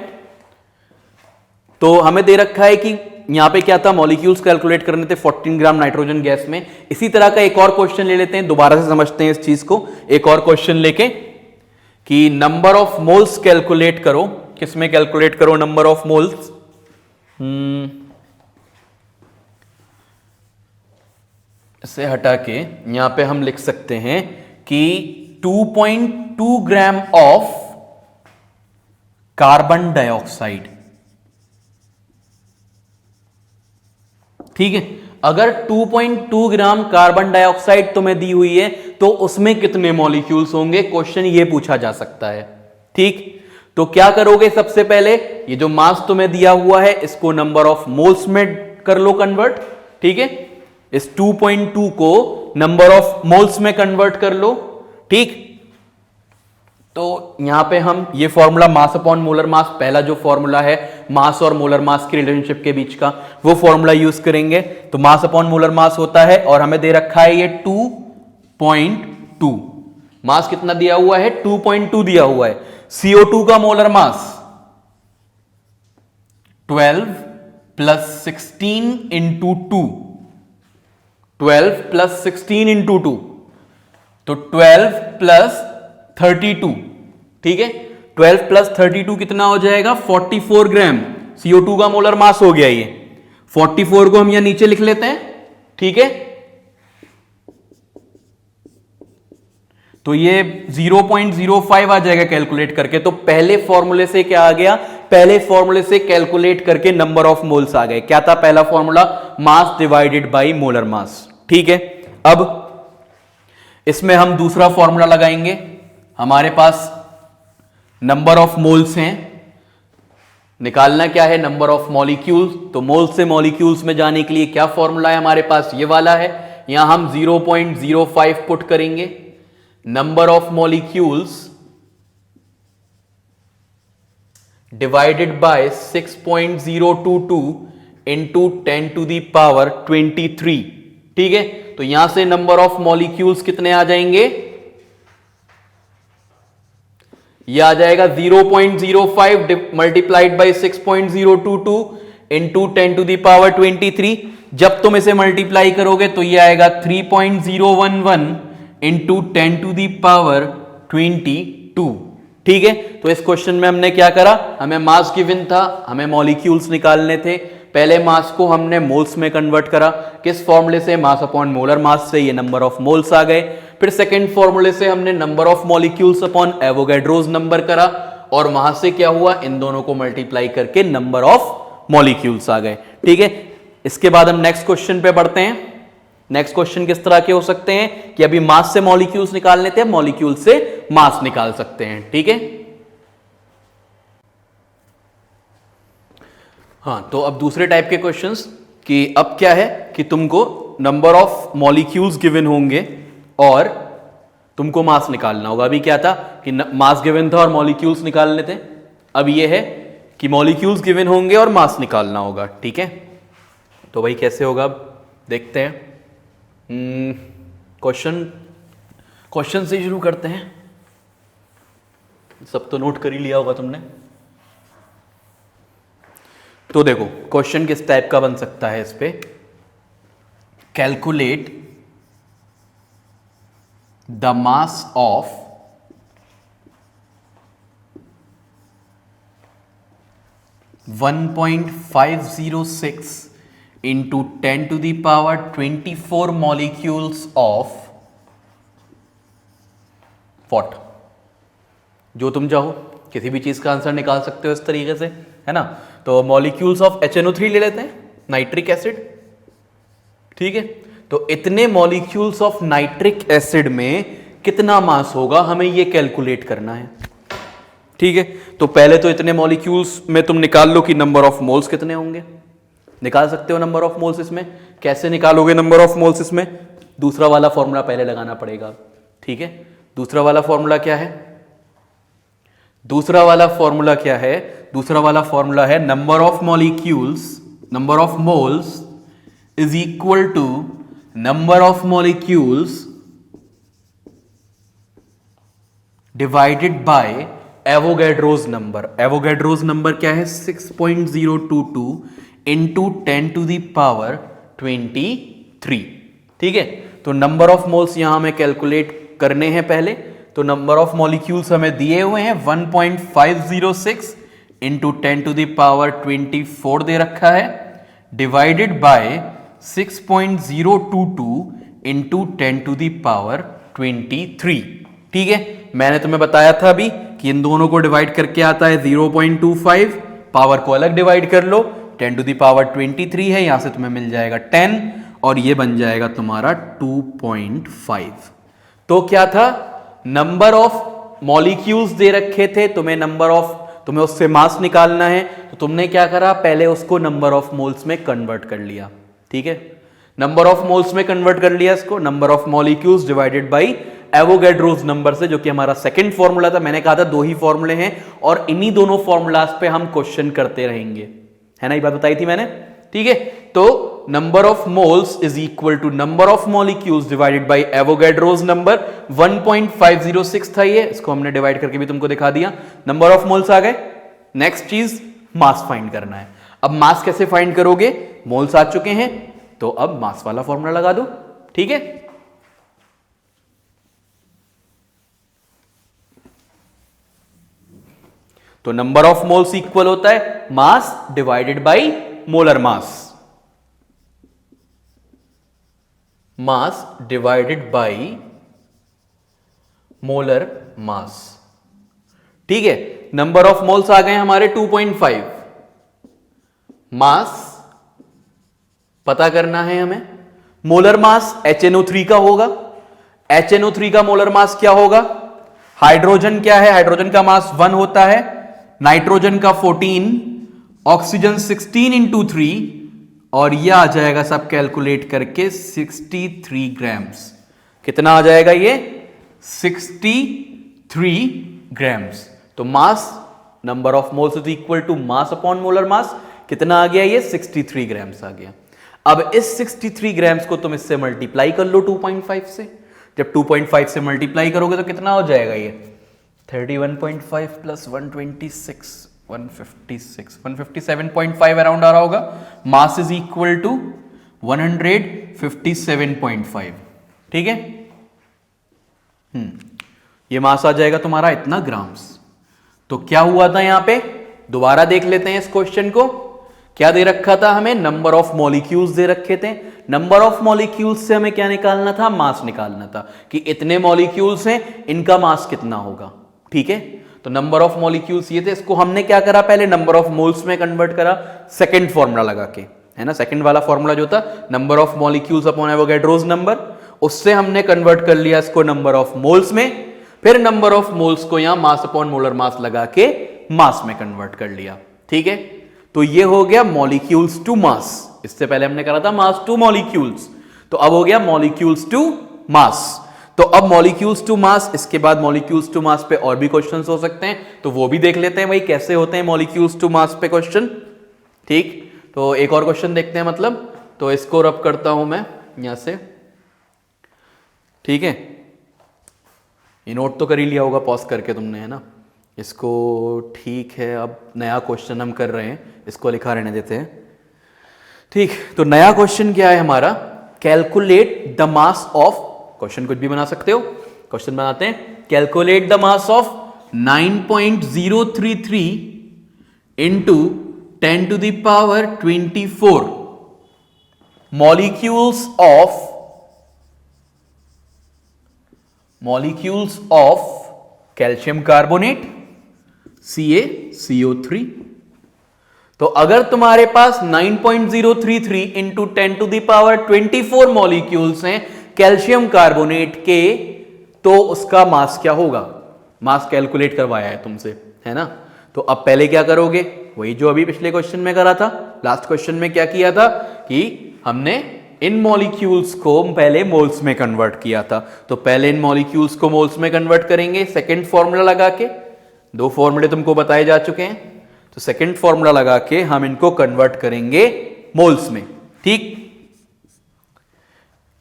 तो हमें दे रखा है कि यहां पे क्या था, मॉलिक्यूल्स कैलकुलेट करने थे 14 ग्राम नाइट्रोजन गैस में। इसी तरह का एक और क्वेश्चन ले लेते हैं, दोबारा से समझते हैं इस चीज को। एक और क्वेश्चन लेके कि नंबर ऑफ मोल्स कैलकुलेट करो, किसमें कैलकुलेट करो नंबर ऑफ मोल्स, इसे हटा के यहां पे हम लिख सकते हैं कि 2.2 ग्राम ऑफ कार्बन डाइऑक्साइड। ठीक है, अगर 2.2 ग्राम कार्बन डाइऑक्साइड तुम्हें दी हुई है तो उसमें कितने मॉलिक्यूल्स होंगे, क्वेश्चन ये पूछा जा सकता है। ठीक, तो क्या करोगे, सबसे पहले ये जो मास तुम्हें दिया हुआ है इसको नंबर ऑफ मोल्स में कर लो कन्वर्ट। ठीक है, इस 2.2 को नंबर ऑफ मोल्स में कन्वर्ट कर लो। ठीक, तो यहां पे हम ये फॉर्मूला मास अपॉन मोलर मास, पहला जो फॉर्मूला है मास और मोलर मास की रिलेशनशिप के बीच का, वो फॉर्मूला यूज करेंगे। तो मास अपॉन मोलर मास होता है, और हमें दे रखा है ये 2.2। मास कितना दिया हुआ है, 2.2 दिया हुआ है। CO2 का मोलर मास 12 प्लस 16 इंटू 2, 12 प्लस 16 इंटू 2, तो 12 प्लस 32। ठीक है, 12 प्लस 32 कितना हो जाएगा, 44 ग्राम। CO2 का मोलर मास हो गया ये। 44 को हम यहां नीचे लिख लेते हैं। ठीक है, तो ये 0.05 आ जाएगा कैलकुलेट करके। तो पहले फॉर्मूले से क्या आ गया, पहले फॉर्मूले से कैलकुलेट करके नंबर ऑफ मोल्स आ गए। क्या था पहला formula, mass divided by molar mass. ठीक है, अब इसमें हम दूसरा फॉर्मूला लगाएंगे। हमारे पास नंबर ऑफ मोल्स हैं, निकालना क्या है, नंबर ऑफ मॉलिक्यूल्स। तो मोल्स से मॉलिक्यूल्स में जाने के लिए क्या फॉर्मूला है हमारे पास, ये वाला है। यहां हम 0.05 पुट करेंगे। Number of molecules divided by 6.022 into 10 to the power 23। ठीक है, तो यहां से नंबर ऑफ मॉलिक्यूल्स कितने आ जाएंगे, यह आ जाएगा 0.05 multiplied by 6.022 into 10 to the power 23। जब तुम इसे मल्टीप्लाई करोगे तो यह आएगा 3.011 इंटू 10 टू दी पावर 22। ठीक है, तो इस क्वेश्चन में हमने क्या करा, हमें मास गिवन था, हमें मॉलिक्यूल्स निकालने थे। पहले मास को हमने मोल्स में कन्वर्ट करा, किस फॉर्मूले से, मास अपॉन मोलर मास से, ये नंबर ऑफ मोल्स आ गए। फिर सेकंड फॉर्मूले से हमने number of molecules upon Avogadro's number करा, और वहां से क्या हुआ, इन दोनों को मल्टीप्लाई करके नंबर ऑफ मॉलिक्यूल्स आ गए। ठीक है, इसके बाद हम नेक्स्ट क्वेश्चन पे बढ़ते हैं। नेक्स्ट क्वेश्चन किस तरह के हो सकते हैं कि अभी मास से मॉलिक्यूल्स निकालने थे, मॉलिक्यूल से मास निकाल सकते हैं। ठीक है, हाँ, तो अब दूसरे टाइप के क्वेश्चंस कि अब क्या है कि तुमको नंबर ऑफ मॉलिक्यूल्स गिवन होंगे और तुमको मास निकालना होगा। अभी क्या था कि मास गिवन था और मॉलिक्यूल्स निकालने थे, अब ये है कि मॉलिक्यूल्स गिवन होंगे और मास निकालना होगा। ठीक है, तो भाई कैसे होगा, अब देखते हैं। क्वेश्चन से शुरू करते हैं। सब तो नोट कर ही लिया होगा तुमने। तो देखो क्वेश्चन किस टाइप का बन सकता है इस पे, calculate the mass of (1.506 into 10 to the power 24 molecules of what. जो तुम चाहो किसी भी चीज का आंसर निकाल सकते हो इस तरीके से, है ना। तो मॉलिक्यूल्स ऑफ HNO3 ले लेते हैं, नाइट्रिक एसिड। ठीक है, तो इतने मॉलिक्यूल्स ऑफ नाइट्रिक एसिड में कितना मास होगा, हमें ये कैलकुलेट करना है। ठीक है, तो पहले तो इतने मॉलिक्यूल्स में तुम निकाल लो कि नंबर ऑफ मोल्स कितने होंगे। निकाल सकते हो नंबर ऑफ मोल्स इसमें। कैसे निकालोगे नंबर ऑफ मोल्स इसमें, दूसरा वाला फॉर्मूला पहले लगाना पड़ेगा। ठीक है, दूसरा वाला फॉर्मूला क्या है, दूसरा वाला फॉर्मूला क्या है, दूसरा वाला फॉर्मूला है number of molecules, number of moles is equal to number of molecules divided by Avogadro's number. Avogadro's number क्या है, 6.022 इंटू 10 टू दी पावर 23। ठीक है, तो नंबर ऑफ मोल्स यहां हमें कैलकुलेट करने हैं पहले। तो नंबर ऑफ मॉलिक्यूल्स हमें दिए हुए हैं 1.506 इंटू 10 टू दी पावर 24 दे रखा है, डिवाइडेड बाय 6.022 इंटू 10⁻23। ठीक है, मैंने तुम्हें बताया था अभी कि इन दोनों को डिवाइड करके आता है 0.25, पावर को अलग डिवाइड कर लो, 10⁻23 है, यहां से तुम्हें मिल जाएगा 10 और ये बन जाएगा तुम्हारा 2.5। तो क्या था, नंबर ऑफ मॉलिक्यूल्स दे रखे थे तुम्हें उससे मास निकालना है, तो तुमने क्या करा, पहले उसको नंबर ऑफ मोल्स में कन्वर्ट कर लिया। ठीक है, नंबर ऑफ मोल्स में कन्वर्ट कर लिया इसको, number of molecules divided by Avogadro's number से, जो कि हमारा सेकंड फॉर्मूला था। मैंने कहा था 2 ही फॉर्मूले हैं और इन्हीं दोनों फॉर्मूलाज पे हम क्वेश्चन करते रहेंगे, है ना, ये बात बताई थी मैंने। ठीक है, तो number of moles is equal to number of molecules divided by Avogadro's number. 1.506 था ये, इसको हमने डिवाइड करके भी तुमको दिखा दिया। नंबर ऑफ मोल्स आ गए। नेक्स्ट चीज मास फाइंड करना है। अब मास कैसे फाइंड करोगे, मोल्स आ चुके हैं तो अब मास वाला फॉर्मूला लगा दो। ठीक है, तो नंबर ऑफ मोल्स इक्वल होता है mass divided by molar mass, mass divided by molar mass. ठीक है, नंबर ऑफ मोल्स आ गए हमारे 2.5, मास पता करना है हमें। मोलर मास HNO3 का होगा, HNO3 का मोलर मास क्या होगा, हाइड्रोजन क्या है, हाइड्रोजन का मास 1 होता है, नाइट्रोजन का 14, ऑक्सीजन 16 इंटू 3 और यह आ जाएगा सब कैलकुलेट करके 63 ग्राम्स। कितना आ जाएगा ये, 63 ग्राम्स। तो mass number of moles is equal to mass upon molar mass. कितना आ गया ये, 63 ग्राम्स आ गया। अब इस 63 ग्राम्स को तुम इससे मल्टीप्लाई कर लो 2.5 से। जब 2.5 से मल्टीप्लाई करोगे तो कितना हो जाएगा ये, 31.5 प्लस 126, 157.5 अराउंड आ रहा होगा। Mass is equal to 157.5। ठीक है, ये मास आ जाएगा तुम्हारा इतना ग्राम्स। तो क्या हुआ था यहां पे, दोबारा देख लेते हैं इस क्वेश्चन को। क्या दे रखा था हमें, नंबर ऑफ मॉलिक्यूल्स दे रखे थे। नंबर ऑफ मॉलिक्यूल्स से हमें क्या निकालना था, मास निकालना था कि इतने मॉलिक्यूल्स हैं, इनका मास कितना होगा। ठीक है, तो नंबर ऑफ मॉलिक्यूल्स ये थे, इसको हमने क्या करा, पहले नंबर ऑफ मोल्स में कन्वर्ट करा सेकंड फॉर्मूला लगा के, है ना। सेकंड वाला फॉर्मूला जो था number of molecules upon Avogadro's number, उससे हमने कन्वर्ट कर लिया इसको नंबर ऑफ मोल्स में। फिर नंबर ऑफ मोल्स को यहां मास अपॉन मोलर मास लगा के मास में कन्वर्ट कर लिया। ठीक है, तो ये हो गया मॉलिक्यूल्स टू मास। इससे पहले हमने करा था मास टू मॉलिक्यूल्स, तो अब हो गया मॉलिक्यूल्स टू मास। तो अब मॉलिक्यूल्स टू मास, इसके बाद मॉलिक्यूल्स टू मास पे और भी क्वेश्चंस हो सकते हैं, तो वो भी देख लेते हैं भाई कैसे होते हैं मॉलिक्यूल्स टू मास पे क्वेश्चन। ठीक, तो एक और क्वेश्चन देखते हैं, मतलब तो इसको रब करता हूं मैं यहां से। ठीक है, ये नोट तो कर ही लिया होगा पॉज करके तुमने, है ना इसको। ठीक है, अब नया क्वेश्चन हम कर रहे हैं, इसको लिखा रहने देते हैं। ठीक, तो नया क्वेश्चन क्या है हमारा, calculate the mass of, question कुछ भी बना सकते हो, क्वेश्चन बनाते हैं। Calculate the mass of 9.033 into 10⁻24 molecules of calcium carbonate CaCO3। तो अगर तुम्हारे पास 9.033 इंटू 10⁻24 मॉलिक्यूल्स हैं कैल्शियम कार्बोनेट के, तो उसका मास क्या होगा, मास कैलकुलेट करवाया है तुमसे, है ना। तो अब पहले क्या करोगे, वही जो अभी पिछले क्वेश्चन में करा था। लास्ट क्वेश्चन में क्या किया था कि हमने इन मॉलिक्यूल्स को पहले मोल्स में कन्वर्ट किया था, तो पहले इन मॉलिक्यूल्स को मोल्स में कन्वर्ट करेंगे सेकंड फॉर्मूला लगा के। 2 फॉर्मूले तुमको बताए जा चुके हैं, तो सेकंड फॉर्मूला लगा के हम इनको कन्वर्ट करेंगे मोल्स में। ठीक,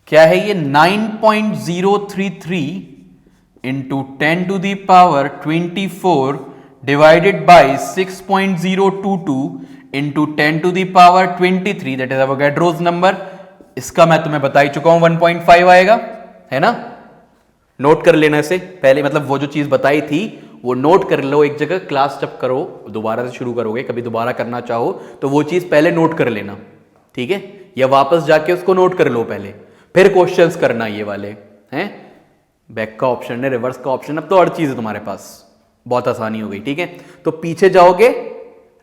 क्या है ये 9.033 into 10⁻24 divided by 6.022 into 10⁻23, that is Avogadro's number. इसका मैं तुम्हें बता ही चुका हूं 1.5 आएगा, है ना। नोट कर लेना इसे पहले, मतलब वो जो चीज बताई थी वो नोट कर लो एक जगह। क्लास जब करो दोबारा से शुरू करोगे, कभी दोबारा करना चाहो तो वो चीज पहले नोट कर लेना, ठीक है, या वापस जाके उसको नोट कर लो पहले, फिर क्वेश्चंस करना ये वाले हैं, बैक का ऑप्शन है, रिवर्स का ऑप्शन, अब तो हर चीज है तुम्हारे पास, बहुत आसानी हो गई। ठीक है, तो पीछे जाओगे,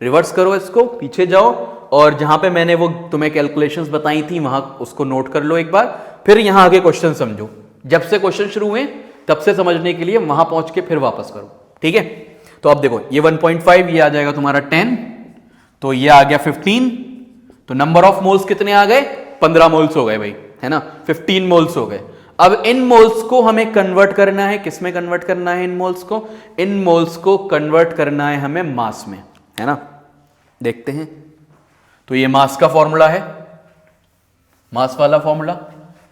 रिवर्स करो इसको, पीछे जाओ और जहां पे मैंने वो तुम्हें कैलकुलेशंस बताई थी वहां उसको नोट कर लो एक बार, फिर यहां आगे क्वेश्चन समझो, जब से क्वेश्चन शुरू हुए तब से समझने के लिए वहां पहुंच के फिर वापस करो। ठीक है, तो अब देखो ये 1.5 ये आ जाएगा तुम्हारा 10, तो ये आ गया 15, तो नंबर ऑफ मोल्स कितने आ गए, 15 मोल्स हो गए भाई, है ना, 15 मोल्स हो गए। अब इन मोल्स को हमें कन्वर्ट करना है, किसमें कन्वर्ट करना है इन मोल्स को, इन मोल्स को कन्वर्ट करना है हमें मास में, है ना। देखते हैं, तो ये मास का फॉर्मूला है, मास वाला फॉर्मूला,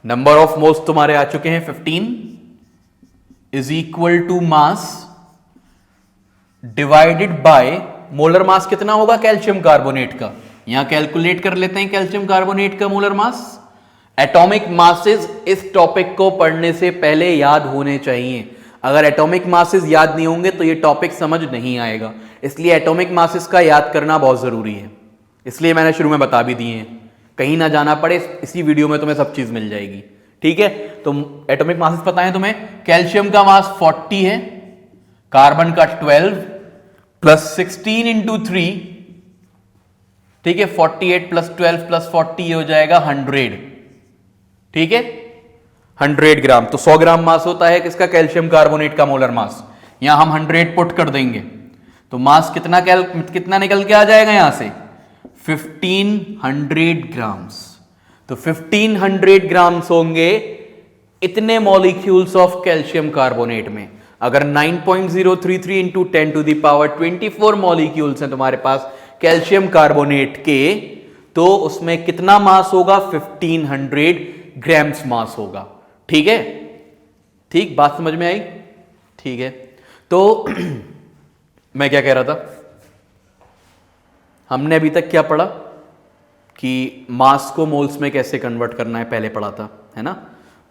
नंबर ऑफ मोल्स तुम्हारे आ चुके हैं 15 is equal to mass divided by molar mass कितना होगा कैल्शियम कार्बोनेट का, यहां कैलकुलेट कर लेते हैं कैल्शियम कार्बोनेट का मोलर मास। एटॉमिक मासेस इस टॉपिक को पढ़ने से पहले याद होने चाहिए, अगर एटॉमिक मासेस याद नहीं होंगे तो ये टॉपिक समझ नहीं आएगा, इसलिए एटॉमिक मासेस का याद करना बहुत जरूरी है, इसलिए मैंने शुरू में बता भी दिए हैं, कहीं ना जाना पड़े, इसी वीडियो में तुम्हें सब चीज मिल जाएगी। ठीक है, तो एटॉमिक मासेस पता है तुम्हें, कैल्शियम का मास 40 है, कार्बन का 12 प्लस 16 इंटू 3, ठीक है, 48 प्लस 12 प्लस 40 हो जाएगा 100, ठीक है, 100 ग्राम, तो 100 ग्राम मास होता है किसका, कैल्शियम कार्बोनेट का मोलर मास, यहां हम 100 पुट कर देंगे तो मास कितना निकल के आ जाएगा यहां से 1500 ग्राम्स, तो 1500 ग्राम्स होंगे इतने मॉलिक्यूल्स ऑफ कैल्शियम कार्बोनेट में। अगर 9.033 into 10 to the power 24 molecules हैं तुम्हारे पास कैल्शियम कार्बोनेट के, तो उसमें कितना मास होगा, 1500 ग्राम्स मास होगा। ठीक है, ठीक, बात समझ में आई। ठीक है, तो मैं क्या कह रहा था, हमने अभी तक क्या पढ़ा कि मास को मोल्स में कैसे कन्वर्ट करना है, पहले पढ़ा था, है ना,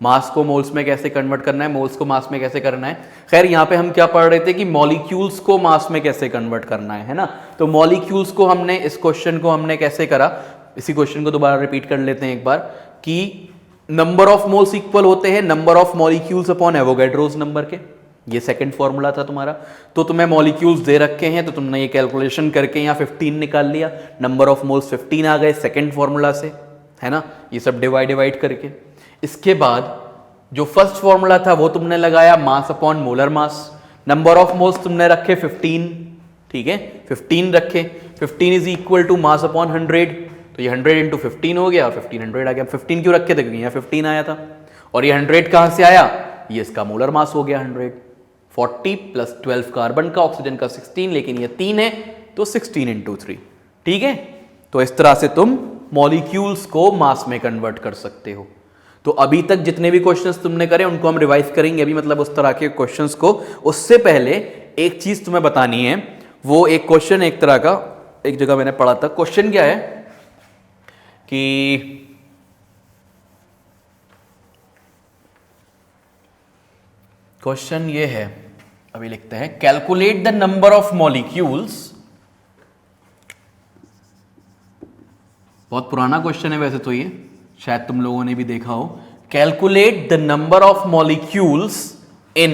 मास को मोल्स में कैसे कन्वर्ट करना है, मोल्स को मास में कैसे करना है। खैर यहां पे हम क्या पढ़ रहे थे कि मॉलिक्यूल्स को मास में कैसे कन्वर्ट करना है ना, तो मॉलिक्यूल्स को हमने, इस क्वेश्चन को हमने कैसे करा, इसी क्वेश्चन को दोबारा रिपीट कर लेते हैं एक बार, कि नंबर ऑफ मोल्स इक्वल होते हैं number of molecules upon Avogadro's number के, ये सेकंड फॉर्मूला था तुम्हारा। तो तुम्हें मॉलिक्यूल्स दे रखे हैं तो तुमने ये कैलकुलेशन करके यहाँ 15 निकाल लिया, नंबर ऑफ मोल्स 15 आ गए सेकंड फॉर्मूला से, है ना, ये सब डिवाइड करके। इसके बाद जो फर्स्ट फॉर्मूला था वो तुमने लगाया mass upon molar mass, number of moles तुमने रखे 15, ठीक है, 15 रखे, 15 is equal to mass upon 100, तो ये 100 इंटू 15 हो गया और 1500 आ गया। 15 क्यों रखे थे, क्योंकि यहाँ 15 आया था, और ये 100 कहां से आया, ये इसका मोलर मास हो गया 100, 40 प्लस 12 कार्बन का, ऑक्सीजन का 16, लेकिन ये 3 है तो 16 इंटू 3। ठीक है, तो इस तरह से तुम मॉलिक्यूल्स को मास में कन्वर्ट कर सकते हो। तो अभी तक जितने भी क्वेश्चंस तुमने करे उनको हम रिवाइज करेंगे अभी, मतलब उस तरह के क्वेश्चंस को। उससे पहले एक चीज तुम्हें बतानी है, वो एक क्वेश्चन एक तरह का, एक जगह मैंने पढ़ा था, क्वेश्चन क्या है कि क्वेश्चन ये है, अभी लिखते हैं, calculate the number of molecules, बहुत पुराना क्वेश्चन है वैसे तो ये, शायद तुम लोगों ने भी देखा हो, calculate the number of molecules in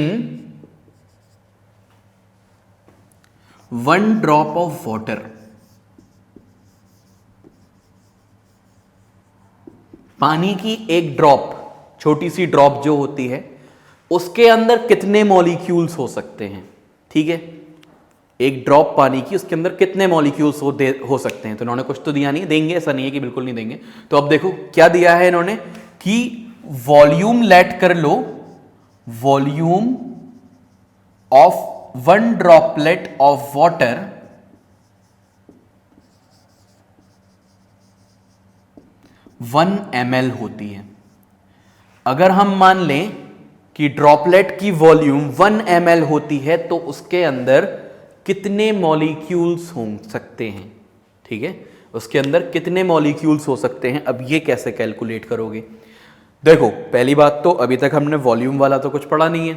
1 drop of water. पानी की एक ड्रॉप, छोटी सी ड्रॉप जो होती है, उसके अंदर कितने मॉलिक्यूल्स हो सकते हैं। ठीक है, एक ड्रॉप पानी की, उसके अंदर कितने मॉलिक्यूल्स हो सकते हैं। तो इन्होंने कुछ तो दिया नहीं, देंगे ऐसा नहीं है कि बिल्कुल नहीं देंगे। तो अब देखो क्या दिया है इन्होंने कि वॉल्यूम लेट कर लो, volume of 1 droplet of water 1 ml होती है। अगर हम मान लें कि ड्रॉपलेट की वॉल्यूम 1 ml होती है तो उसके अंदर कितने मॉलिक्यूल्स हो सकते हैं। ठीक है, उसके अंदर कितने मॉलिक्यूल्स हो सकते हैं। अब ये कैसे कैलकुलेट करोगे। देखो पहली बात तो अभी तक हमने वॉल्यूम वाला तो कुछ पढ़ा नहीं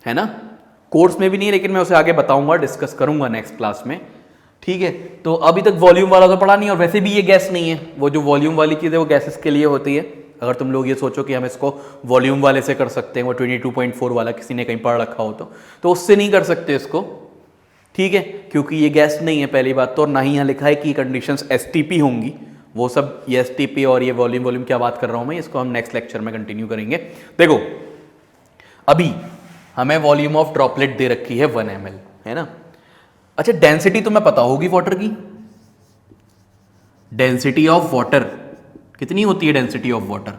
है ना, कोर्स में भी नहीं है, लेकिन मैं उसे आगे बताऊंगा, डिस्कस करूंगा नेक्स्ट क्लास में। ठीक है, तो अभी तक वॉल्यूम वाला तो पढ़ा नहीं, और वैसे भी ये गैस नहीं है, वो जो वॉल्यूम वाली चीज़ है वो गैसेस के लिए होती अगर तुम लोग ये सोचो कि हम इसको वॉल्यूम वाले से कर सकते हैं, वो 22.4 वाला किसी ने कहीं पढ़ रखा हो तो उससे नहीं कर सकते इसको, ठीक है, क्योंकि ये गैस नहीं है पहली बात तो, और ना ही यहाँ लिखा है कि कंडीशंस एसटीपी होंगी, वो सब ये एसटीपी और ये वॉल्यूम क्या बात कर रहा हूं मैं, इसको हम नेक्स्ट लेक्चर में कंटिन्यू करेंगे। देखो अभी हमें वॉल्यूम ऑफ ड्रॉपलेट दे रखी है 1 ml, है ना। अच्छा डेंसिटी तुम्हें पता होगी वाटर की, डेंसिटी ऑफ वाटर कितनी होती है, डेंसिटी ऑफ वाटर,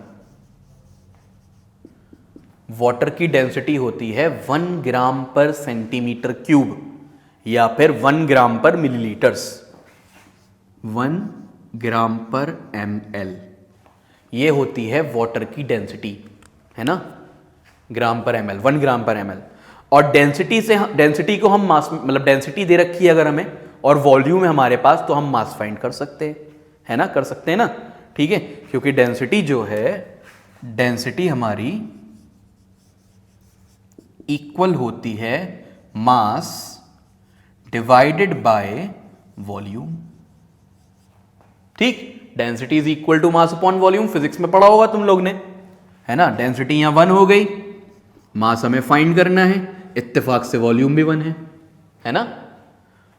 वाटर की डेंसिटी होती है 1 ग्राम पर सेंटीमीटर क्यूब या फिर 1 ग्राम पर मिलीलीटर्स, 1 ग्राम पर ml, ये होती है वाटर की डेंसिटी, है ना, ग्राम पर ml, 1 ग्राम पर ml। और डेंसिटी को हम मास, मतलब डेंसिटी दे रखी है अगर हमें और वॉल्यूम है हमारे पास, तो हम मास फाइंड कर सकते हैं, है ना, कर सकते हैं ना, ठीक है, क्योंकि डेंसिटी जो है, डेंसिटी हमारी इक्वल होती है मास डिवाइडेड बाय वॉल्यूम, ठीक, density is equal to mass upon volume, physics में पढ़ा होगा तुम लोग ने, है ना। डेंसिटी यहां 1 हो गई, मास हमें फाइंड करना है, इत्तेफाक से वॉल्यूम भी 1 है ना,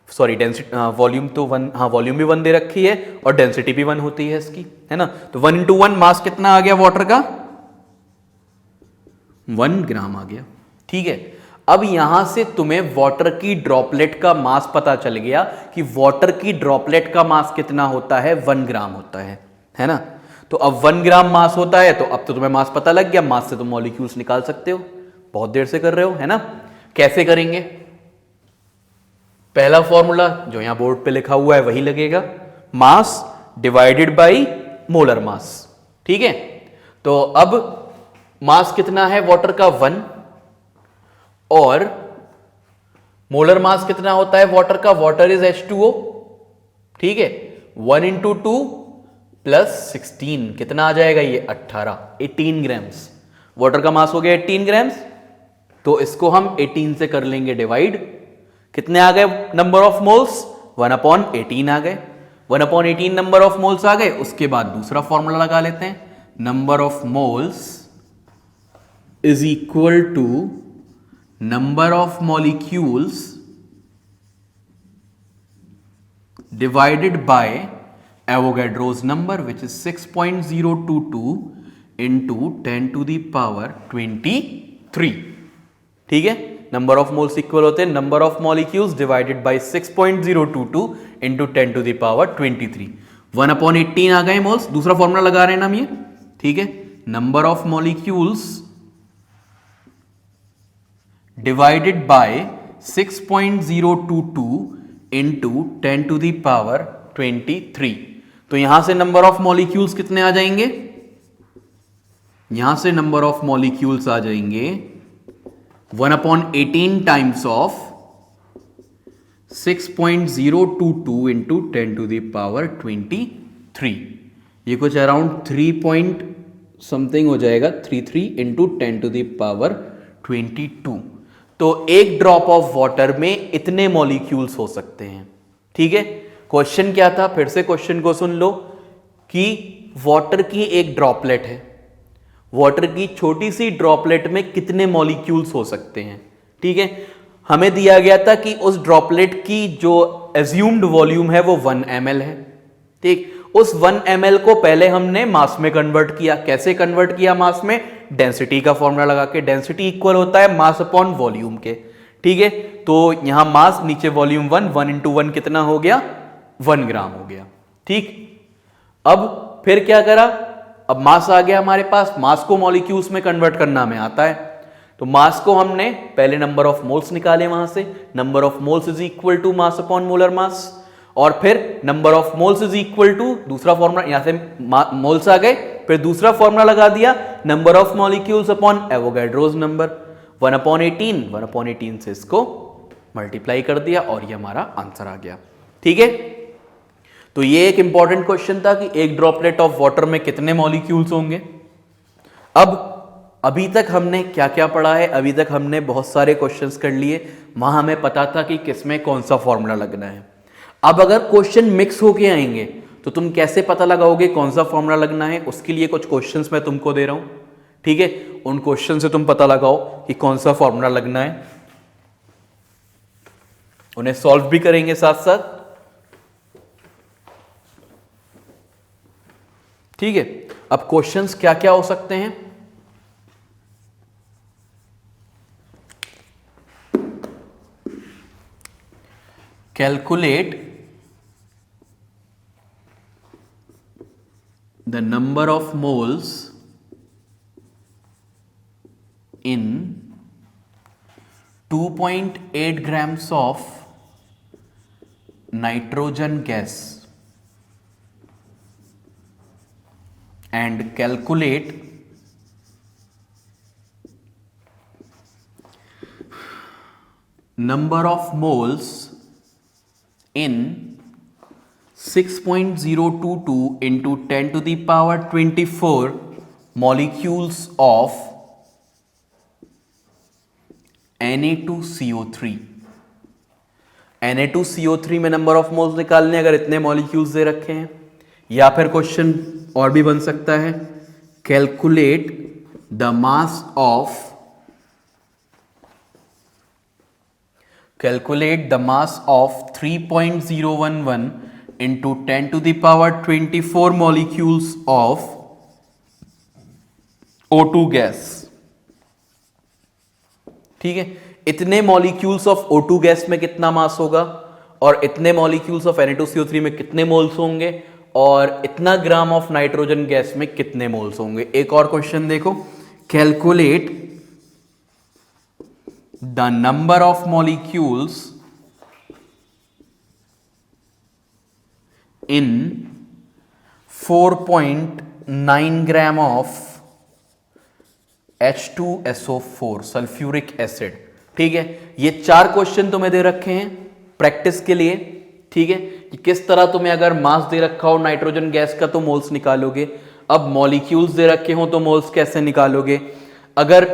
सॉरी डेंसिटी वॉल्यूम तो 1, हाँ वॉल्यूम भी 1 दे रखी है और डेंसिटी भी 1 होती है इसकी, है ना। तो 1 into 1 मास कितना आ गया वाटर का, 1 ग्राम आ गया, ठीक है। अब यहां से तुम्हें वाटर की ड्रॉपलेट का मास पता चल गया कि वाटर की ड्रॉपलेट का मास कितना होता है, 1 ग्राम होता है ना। तो अब 1 ग्राम मास होता है, तो अब तो तुम्हें मास पता लग गया, मास से तुम मॉलिक्यूल्स निकाल सकते हो, बहुत देर से कर रहे हो, है ना। कैसे करेंगे, पहला फॉर्मूला जो यहां बोर्ड पे लिखा हुआ है वही लगेगा, मास डिवाइडेड बाय मोलर मास, ठीक है। तो अब मास कितना है वाटर का, 1, और मोलर मास कितना होता है वाटर का, वाटर इज H2O, ठीक है। 1 into 2 प्लस 16 कितना आ जाएगा, ये 18 ग्राम्स, वाटर का मास हो गया 18 ग्राम्स, तो इसको हम 18 से कर लेंगे डिवाइड, कितने आ गए नंबर ऑफ मोल्स, 1/18 आ गए, 1/18 नंबर ऑफ मोल्स आ गए। उसके बाद दूसरा फॉर्मूला लगा लेते हैं, number of moles is equal to number of molecules divided by Avogadro's number which is 6.022 into 10 to the power 23, ठीक है। नंबर ऑफ मोल्स इक्वल होते हैं number of molecules divided by 6.022 into 10 to the power 23, 1/18 आ गए moles, दूसरा formula लगा रहे हैं ना हम ये, ठीक है। Number of molecules divided by 6.022 into 10 to the power 23, तो यहां से नंबर ऑफ मॉलिक्यूल्स कितने आ जाएंगे, यहां से नंबर ऑफ मॉलिक्यूल्स आ जाएंगे 1/18 times of 6.022 into 10 to the power 23, ये कुछ अराउंड 3 point समथिंग हो जाएगा, 33 into 10 to the power 22। तो एक ड्रॉप ऑफ वाटर में इतने मॉलिक्यूल्स हो सकते हैं, ठीक है। क्वेश्चन क्या था, फिर से क्वेश्चन को सुन लो कि वाटर की एक ड्रॉपलेट है, वाटर की छोटी सी ड्रॉपलेट में कितने मॉलिक्यूल्स हो सकते हैं, ठीक है। हमें दिया गया था कि उस ड्रॉपलेट की जो एज्यूम्ड वॉल्यूम है वो 1 ml है, ठीक। उस 1 ml को पहले हमने मास में कन्वर्ट किया, कैसे कन्वर्ट किया मास में, डेंसिटी का फॉर्मूला लगा के, डेंसिटी इक्वल होता है मास अपॉन वॉल्यूम के, ठीक है। तो यहां मास, नीचे वॉल्यूम 1 into 1 कितना हो गया, 1 ग्राम हो गया, ठीक। अब फिर क्या करा, अब मास आ गया हमारे पास, मास को मॉलिक्यूल्स में कन्वर्ट करना हमें आता है, तो मास को हमने पहले नंबर ऑफ मोल्स निकाले वहां से, number of moles is equal to mass upon molar mass, और फिर number of moles is equal to दूसरा फॉर्मूला, यहां से मोल्स आ गए, फिर दूसरा फॉर्मूला लगा दिया, number of molecules upon Avogadro's number, 1/18 से इसको मल्टीप्लाई कर दिया और ये हमारा आंसर आ गया, ठीक है। तो ये एक इंपॉर्टेंट क्वेश्चन था कि एक ड्रॉपलेट ऑफ वाटर में कितने मॉलिक्यूल्स होंगे। अब अभी तक हमने क्या क्या पढ़ा है, अभी तक हमने बहुत सारे क्वेश्चंस कर लिए, वहां हमें पता था कि किसमें कौन सा फॉर्मूला लगना है। अब अगर क्वेश्चन मिक्स होके आएंगे तो तुम कैसे पता लगाओगे कौन सा फॉर्मूला लगना है, उसके लिए कुछ क्वेश्चंस मैं तुमको दे रहा हूं, ठीक है। उन क्वेश्चन से तुम पता लगाओ कि कौन सा फॉर्मूला लगना है, उन्हें सॉल्व भी करेंगे साथ साथ, ठीक है। अब क्वेश्चंस क्या क्या हो सकते हैं, calculate the number of moles in 2.8 grams of nitrogen gas and calculate number of moles in 6.022 into 10 to the power 24 molecules of Na2CO3। Na2CO3 में नंबर ऑफ मोल्स निकालने अगर इतने मॉलिक्यूल्स दे रखे हैं, या फिर क्वेश्चन और भी बन सकता है, calculate the mass of 3.011 into 10 to the power 24 molecules of O2 gas, ठीक है। इतने मॉलिक्यूल्स ऑफ O2 गैस में कितना मास होगा और इतने मॉलिक्यूल्स ऑफ Na2CO3 में कितने मोल्स होंगे और इतना ग्राम ऑफ नाइट्रोजन गैस में कितने मोल्स होंगे। एक और क्वेश्चन देखो, calculate the number of molecules in 4.9 gram of H2SO4 sulphuric acid, ठीक है। ये 4 क्वेश्चन तुम्हें दे रखे हैं प्रैक्टिस के लिए, ठीक है, कि किस तरह तुम्हें अगर मास दे रखा हो नाइट्रोजन गैस का तो मोल्स निकालोगे, अब मॉलिक्यूल्स दे रखे हो तो मोल्स कैसे निकालोगे, अगर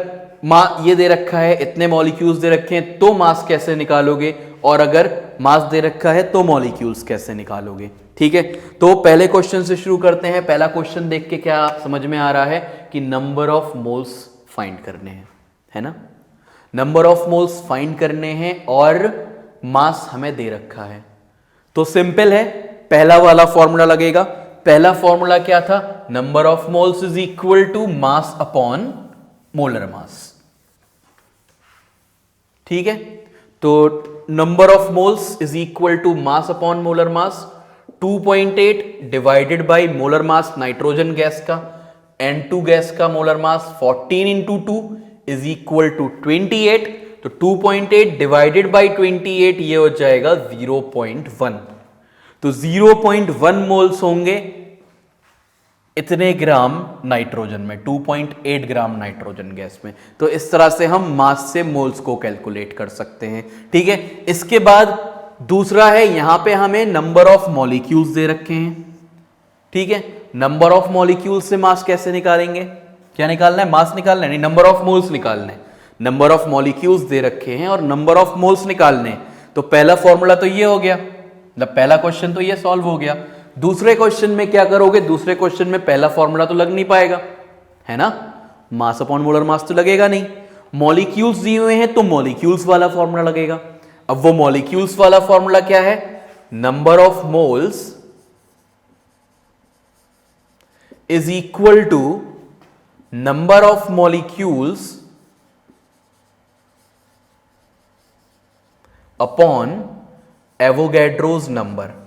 ये दे रखा है इतने मॉलिक्यूल्स दे रखे हैं तो मास कैसे निकालोगे, और अगर मास दे रखा है तो मॉलिक्यूल्स कैसे निकालोगे, ठीक है। तो पहले क्वेश्चन से शुरू करते हैं। पहला क्वेश्चन देख के क्या समझ में आ रहा है कि नंबर ऑफ मोल्स फाइंड करने हैं, है ना। नंबर ऑफ मोल्स फाइंड करने हैं और मास हमें दे रखा है, तो सिंपल है, पहला वाला फॉर्मूला लगेगा। पहला फॉर्मूला क्या था, number of moles is equal to mass upon molar mass, ठीक है। तो number of moles is equal to mass upon molar mass, 2.8 divided by molar mass nitrogen gas का, N2 गैस का molar mass 14 into 2 is equal to 28, तो 2.8 divided bye 28 ये हो जाएगा 0.1, तो 0.1 मोल्स होंगे इतने ग्राम नाइट्रोजन में, 2.8 ग्राम नाइट्रोजन गैस में। तो इस तरह से हम मास से मोल्स को कैलकुलेट कर सकते हैं, ठीक है। इसके बाद दूसरा है, यहां पे हमें नंबर ऑफ मॉलिक्यूल्स दे रखे हैं, ठीक है। नंबर ऑफ मॉलिक्यूल्स से मास कैसे निकालेंगे, क्या निकालना है, मास निकालना है, नहीं नंबर ऑफ मोल्स निकालना है। नंबर ऑफ मॉलिक्यूल्स दे रखे हैं और नंबर ऑफ मोल्स निकालने हैं, तो पहला फॉर्मूला तो ये हो गया, मतलब पहला क्वेश्चन तो ये सॉल्व हो गया। दूसरे क्वेश्चन में क्या करोगे, दूसरे क्वेश्चन में पहला फॉर्मूला तो लग नहीं पाएगा, है ना, मास अपॉन मोलर मास तो लगेगा नहीं। मॉलिक्यूल्स दिए हुए हैं तो मॉलिक्यूल्स वाला फॉर्मूला लगेगा। अब वो मॉलिक्यूल्स वाला फॉर्मूला क्या है, number of moles is equal to number of molecules upon Avogadro's number.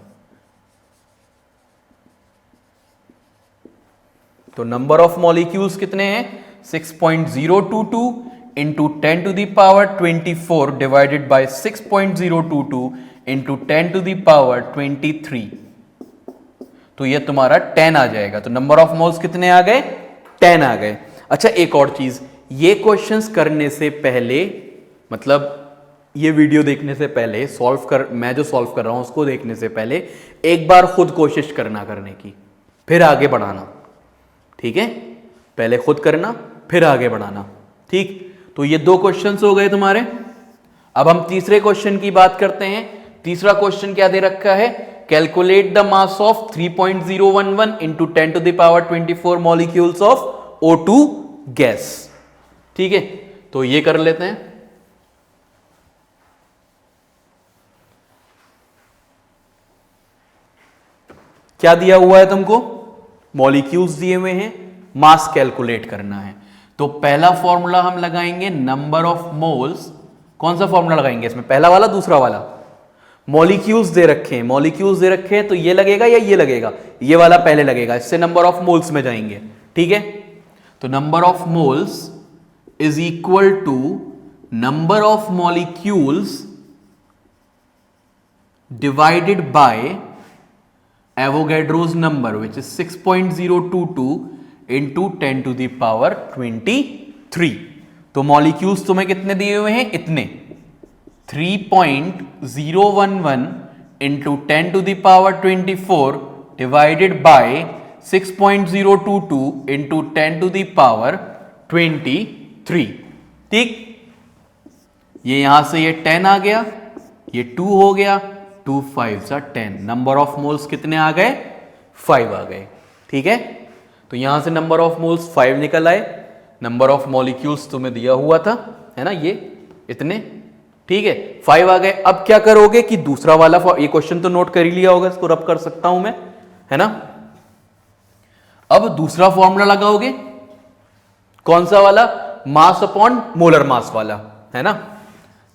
तो नंबर ऑफ मॉलिक्यूल्स कितने हैं, 6.022 into 10 to the power 24 divided by 6.022 into 10 to the power 23, तो ये तुम्हारा 10 आ जाएगा। तो नंबर ऑफ मोल्स कितने आ गए, 10 आ गए। अच्छा एक और चीज, ये क्वेश्चंस करने से पहले, मतलब ये वीडियो देखने से पहले मैं जो सॉल्व कर रहा हूं उसको देखने से पहले एक बार खुद कोशिश करना करने की, फिर आगे बढ़ाना, ठीक है। पहले खुद करना फिर आगे बढ़ाना, ठीक। तो ये 2 क्वेश्चंस हो गए तुम्हारे। अब हम तीसरे क्वेश्चन की बात करते हैं। तीसरा क्वेश्चन क्या दे रखा है calculate the mass of 3.011 into 10 to the power 24 molecules of O2 gas. ठीक है, तो ये कर लेते हैं। क्या दिया हुआ है तुमको? मॉलिक्यूल्स दिए हुए हैं, मास कैलकुलेट करना है। तो पहला फॉर्मूला हम लगाएंगे नंबर ऑफ मोल्स। कौन सा फॉर्मूला लगाएंगे इसमें, पहला वाला दूसरा वाला? मॉलिक्यूल्स दे रखे हैं, मॉलिक्यूल्स दे रखे हैं, तो ये लगेगा या ये लगेगा? ये वाला पहले लगेगा, इससे नंबर ऑफ मोल्स में जाएंगे। ठीक है, तो number of moles is equal to number of molecules divided by Avogadro's number which is 6.022 into 10 to the power 23। तो मॉलिक्यूल्स तुम्हें कितने दिए हुए हैं? इतने 3.011 into 10 to the power 24 divided by 6.022 into 10 to the power 23। ठीक, ये यहां से ये 10 आ गया, ये 2 हो गया, 2 5 10। नंबर ऑफ मोल्स कितने आ गए? 5 आ गए। ठीक है, तो यहां से नंबर ऑफ मोल्स 5 निकल आए। नंबर ऑफ मॉलिक्यूल्स तुम्हें दिया हुआ था, है ना, ये इतने। ठीक है, 5 आ गए। अब क्या करोगे कि दूसरा वाला, ये क्वेश्चन तो नोट कर ही लिया होगा, इसको रब कर सकता हूं मैं, है ना। अब दूसरा फॉर्मूला लगाओगे, कौन सा वाला? मास अपॉन मोलर मास वाला, है ना।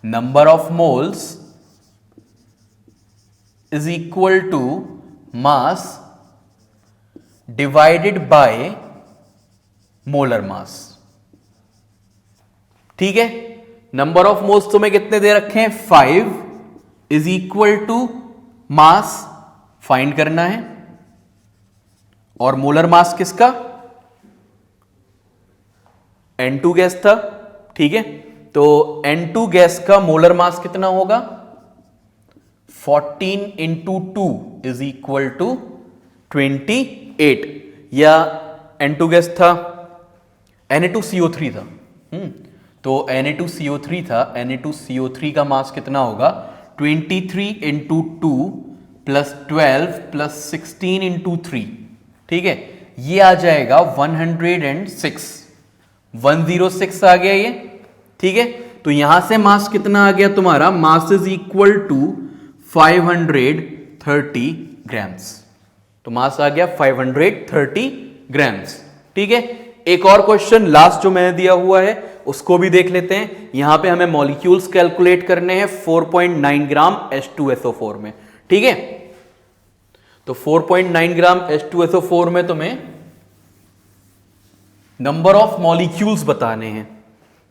Number of moles is equal to mass divided by molar mass। ठीक है, नंबर ऑफ मोल्स तुम्हें कितने दे रखे हैं? 5 is equal to mass find करना है, और मोलर मास किसका? N2 गैस था। ठीक है, तो N2 गैस का मोलर मास कितना होगा? 14 इंटू 2 इज इक्वल टू 28। या N2 गैस था, Na2CO3 था। तो Na2CO3 था, Na2CO3 का मास कितना होगा? 23 इंटू 2 प्लस 12 प्लस 16 इंटू 3। ठीक है, ये आ जाएगा 106। 106 आ गया ये। ठीक है, तो यहां से मास कितना आ गया तुम्हारा? Mass is equal to 530 grams. तो मास आ गया 530 ग्राम्स। ठीक है, एक और क्वेश्चन लास्ट जो मैंने दिया हुआ है उसको भी देख लेते हैं। यहां पे हमें मॉलिक्यूल्स कैलकुलेट करने हैं 4.9 ग्राम H2SO4 में। ठीक है, तो 4.9 ग्राम H2SO4 में तुम्हें नंबर ऑफ मॉलिक्यूल्स बताने हैं।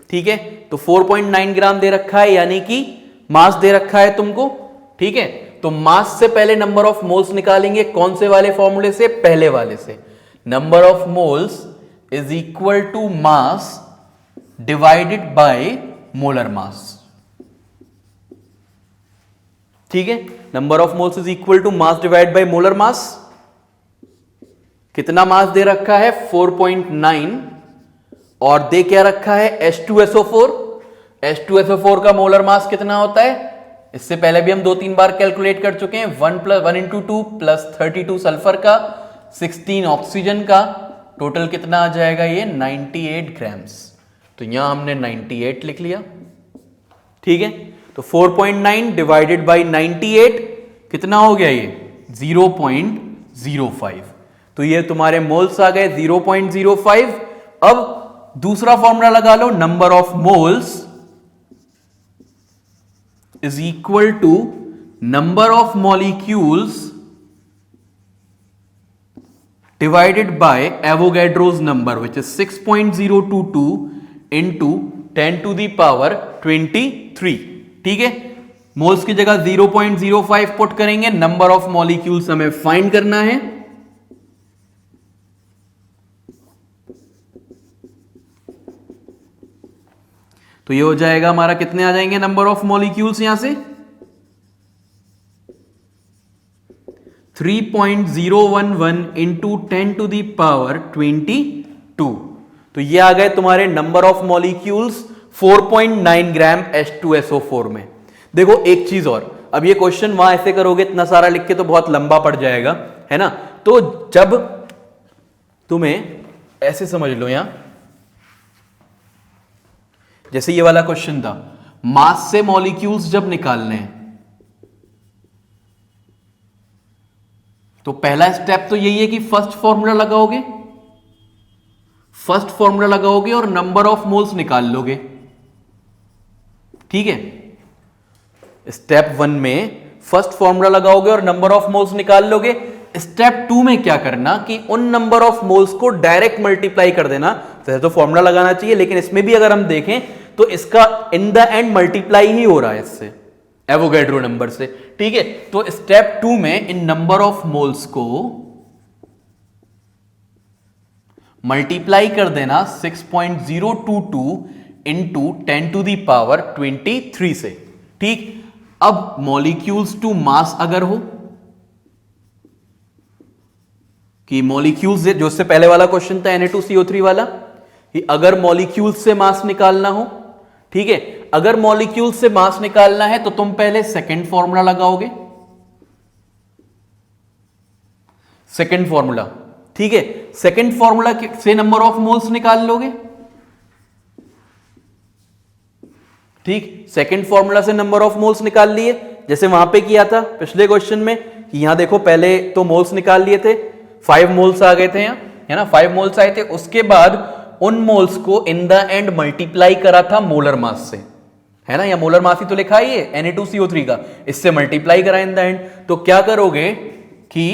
ठीक है, तो 4.9 ग्राम दे रखा है, यानी कि मास दे रखा है तुमको। ठीक है, तो मास से पहले नंबर ऑफ मोल्स निकालेंगे, कौन से वाले फॉर्मूले से? पहले वाले से। Number of moles is equal to mass divided by molar mass. ठीक है, number of moles is equal to mass divide by molar mass. कितना मास दे रखा है? 4.9, और दे क्या रखा है? H2SO4। H2SO4 का मोलर मास कितना होता है? इससे पहले भी हम 2-3 बार कैलकुलेट कर चुके हैं। 1 इंटू 2 प्लस 32 सल्फर का, 16 ऑक्सीजन का, टोटल कितना आ जाएगा? ये 98 ग्राम्स। तो यहां हमने 98 लिख लिया। ठीक है, तो 4.9 डिवाइडेड बाई 98 कितना हो गया? ये 0.05। तो ये तुम्हारे मोल्स आ गए 0.05। अब दूसरा फॉर्मूला लगा लो, number of moles is equal to number of molecules divided by Avogadro's number which is 6.022 into 10 to the power 23। ठीक है, मोल्स की जगह 0.05 पुट करेंगे, नंबर ऑफ मॉलिक्यूल्स हमें फाइंड करना है। तो ये हो जाएगा हमारा, कितने आ जाएंगे नंबर ऑफ मॉलिक्यूल्स यहां से? 3.011 इंटू 10 टू दी पावर 22। तो ये आ गए तुम्हारे number of molecules 4.9 gram H2SO4 में। देखो एक चीज और, अब ये क्वेश्चन वहां ऐसे करोगे इतना सारा लिख के तो बहुत लंबा पड़ जाएगा, है ना। तो जब तुम्हें ऐसे समझ लो, यहां जैसे ये वाला क्वेश्चन था, मास से मॉलिक्यूल्स जब निकालने हैं तो पहला स्टेप तो यही है कि फर्स्ट फॉर्मूला लगाओगे, और नंबर ऑफ मोल्स निकाल लोगे, ठीक है। स्टेप 1 में फर्स्ट फॉर्मूला लगाओगे और नंबर ऑफ मोल्स निकाल लोगे। स्टेप 2 में क्या करना कि उन नंबर ऑफ मोल्स को डायरेक्ट मल्टीप्लाई कर देना। तो फॉर्मूला लगाना चाहिए, लेकिन इसमें भी अगर हम देखें तो इसका इन द एंड मल्टीप्लाई ही हो रहा है इससे, एवोगैड्रो नंबर से, ठीक है। तो स्टेप 2 में इन नंबर ऑफ मोल्स को मल्टीप्लाई कर देना 6.022 इंटू 10 टू दी पावर 23 से, ठीक। अब मॉलिक्यूल्स टू मास अगर हो कि मॉलिक्यूल्स, जो इससे पहले वाला क्वेश्चन था Na2CO3 वाला, कि अगर मॉलिक्यूल्स से मास निकालना हो, ठीक है, अगर मॉलिक्यूल्स से मास निकालना है तो तुम पहले सेकंड फॉर्मूला लगाओगे, सेकंड फॉर्मूला, ठीक है। सेकंड फॉर्मूला से नंबर ऑफ मोल्स निकाल लोगे, ठीक। सेकंड फॉर्मूला से नंबर ऑफ मोल्स निकाल लिए, जैसे वहां पे किया था पिछले क्वेश्चन में, कि यहां देखो पहले तो मोल्स निकाल लिए थे, 5 मोल्स आ गए थे यहां, है ना, 5 मोल्स आए थे। उसके बाद उन मोल्स को इन द एंड मल्टीप्लाई करा था मोलर मास से, है ना, या मोलर मास ही तो लिखा ही है Na2CO3 का, इससे मल्टीप्लाई करा इन द एंड। तो क्या करोगे कि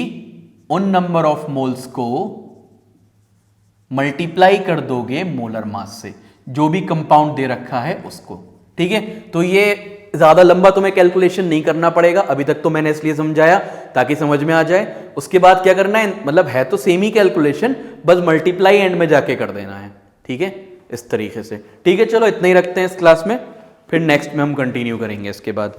उन नंबर ऑफ मोल्स को मल्टीप्लाई कर दोगे मोलर मास से, जो भी कंपाउंड दे रखा है उसको, ठीक है। तो ये ज्यादा लंबा तुम्हें कैलकुलेशन नहीं करना पड़ेगा, अभी तक तो मैंने इसलिए समझाया ताकि समझ में आ जाए। उसके बाद क्या करना है, मतलब है तो सेम ही कैलकुलेशन, बस मल्टीप्लाई एंड में जाके कर देना है, ठीक है, इस तरीके से, ठीक है। चलो इतना ही रखते हैं इस क्लास में, फिर नेक्स्ट में हम कंटिन्यू करेंगे इसके बाद।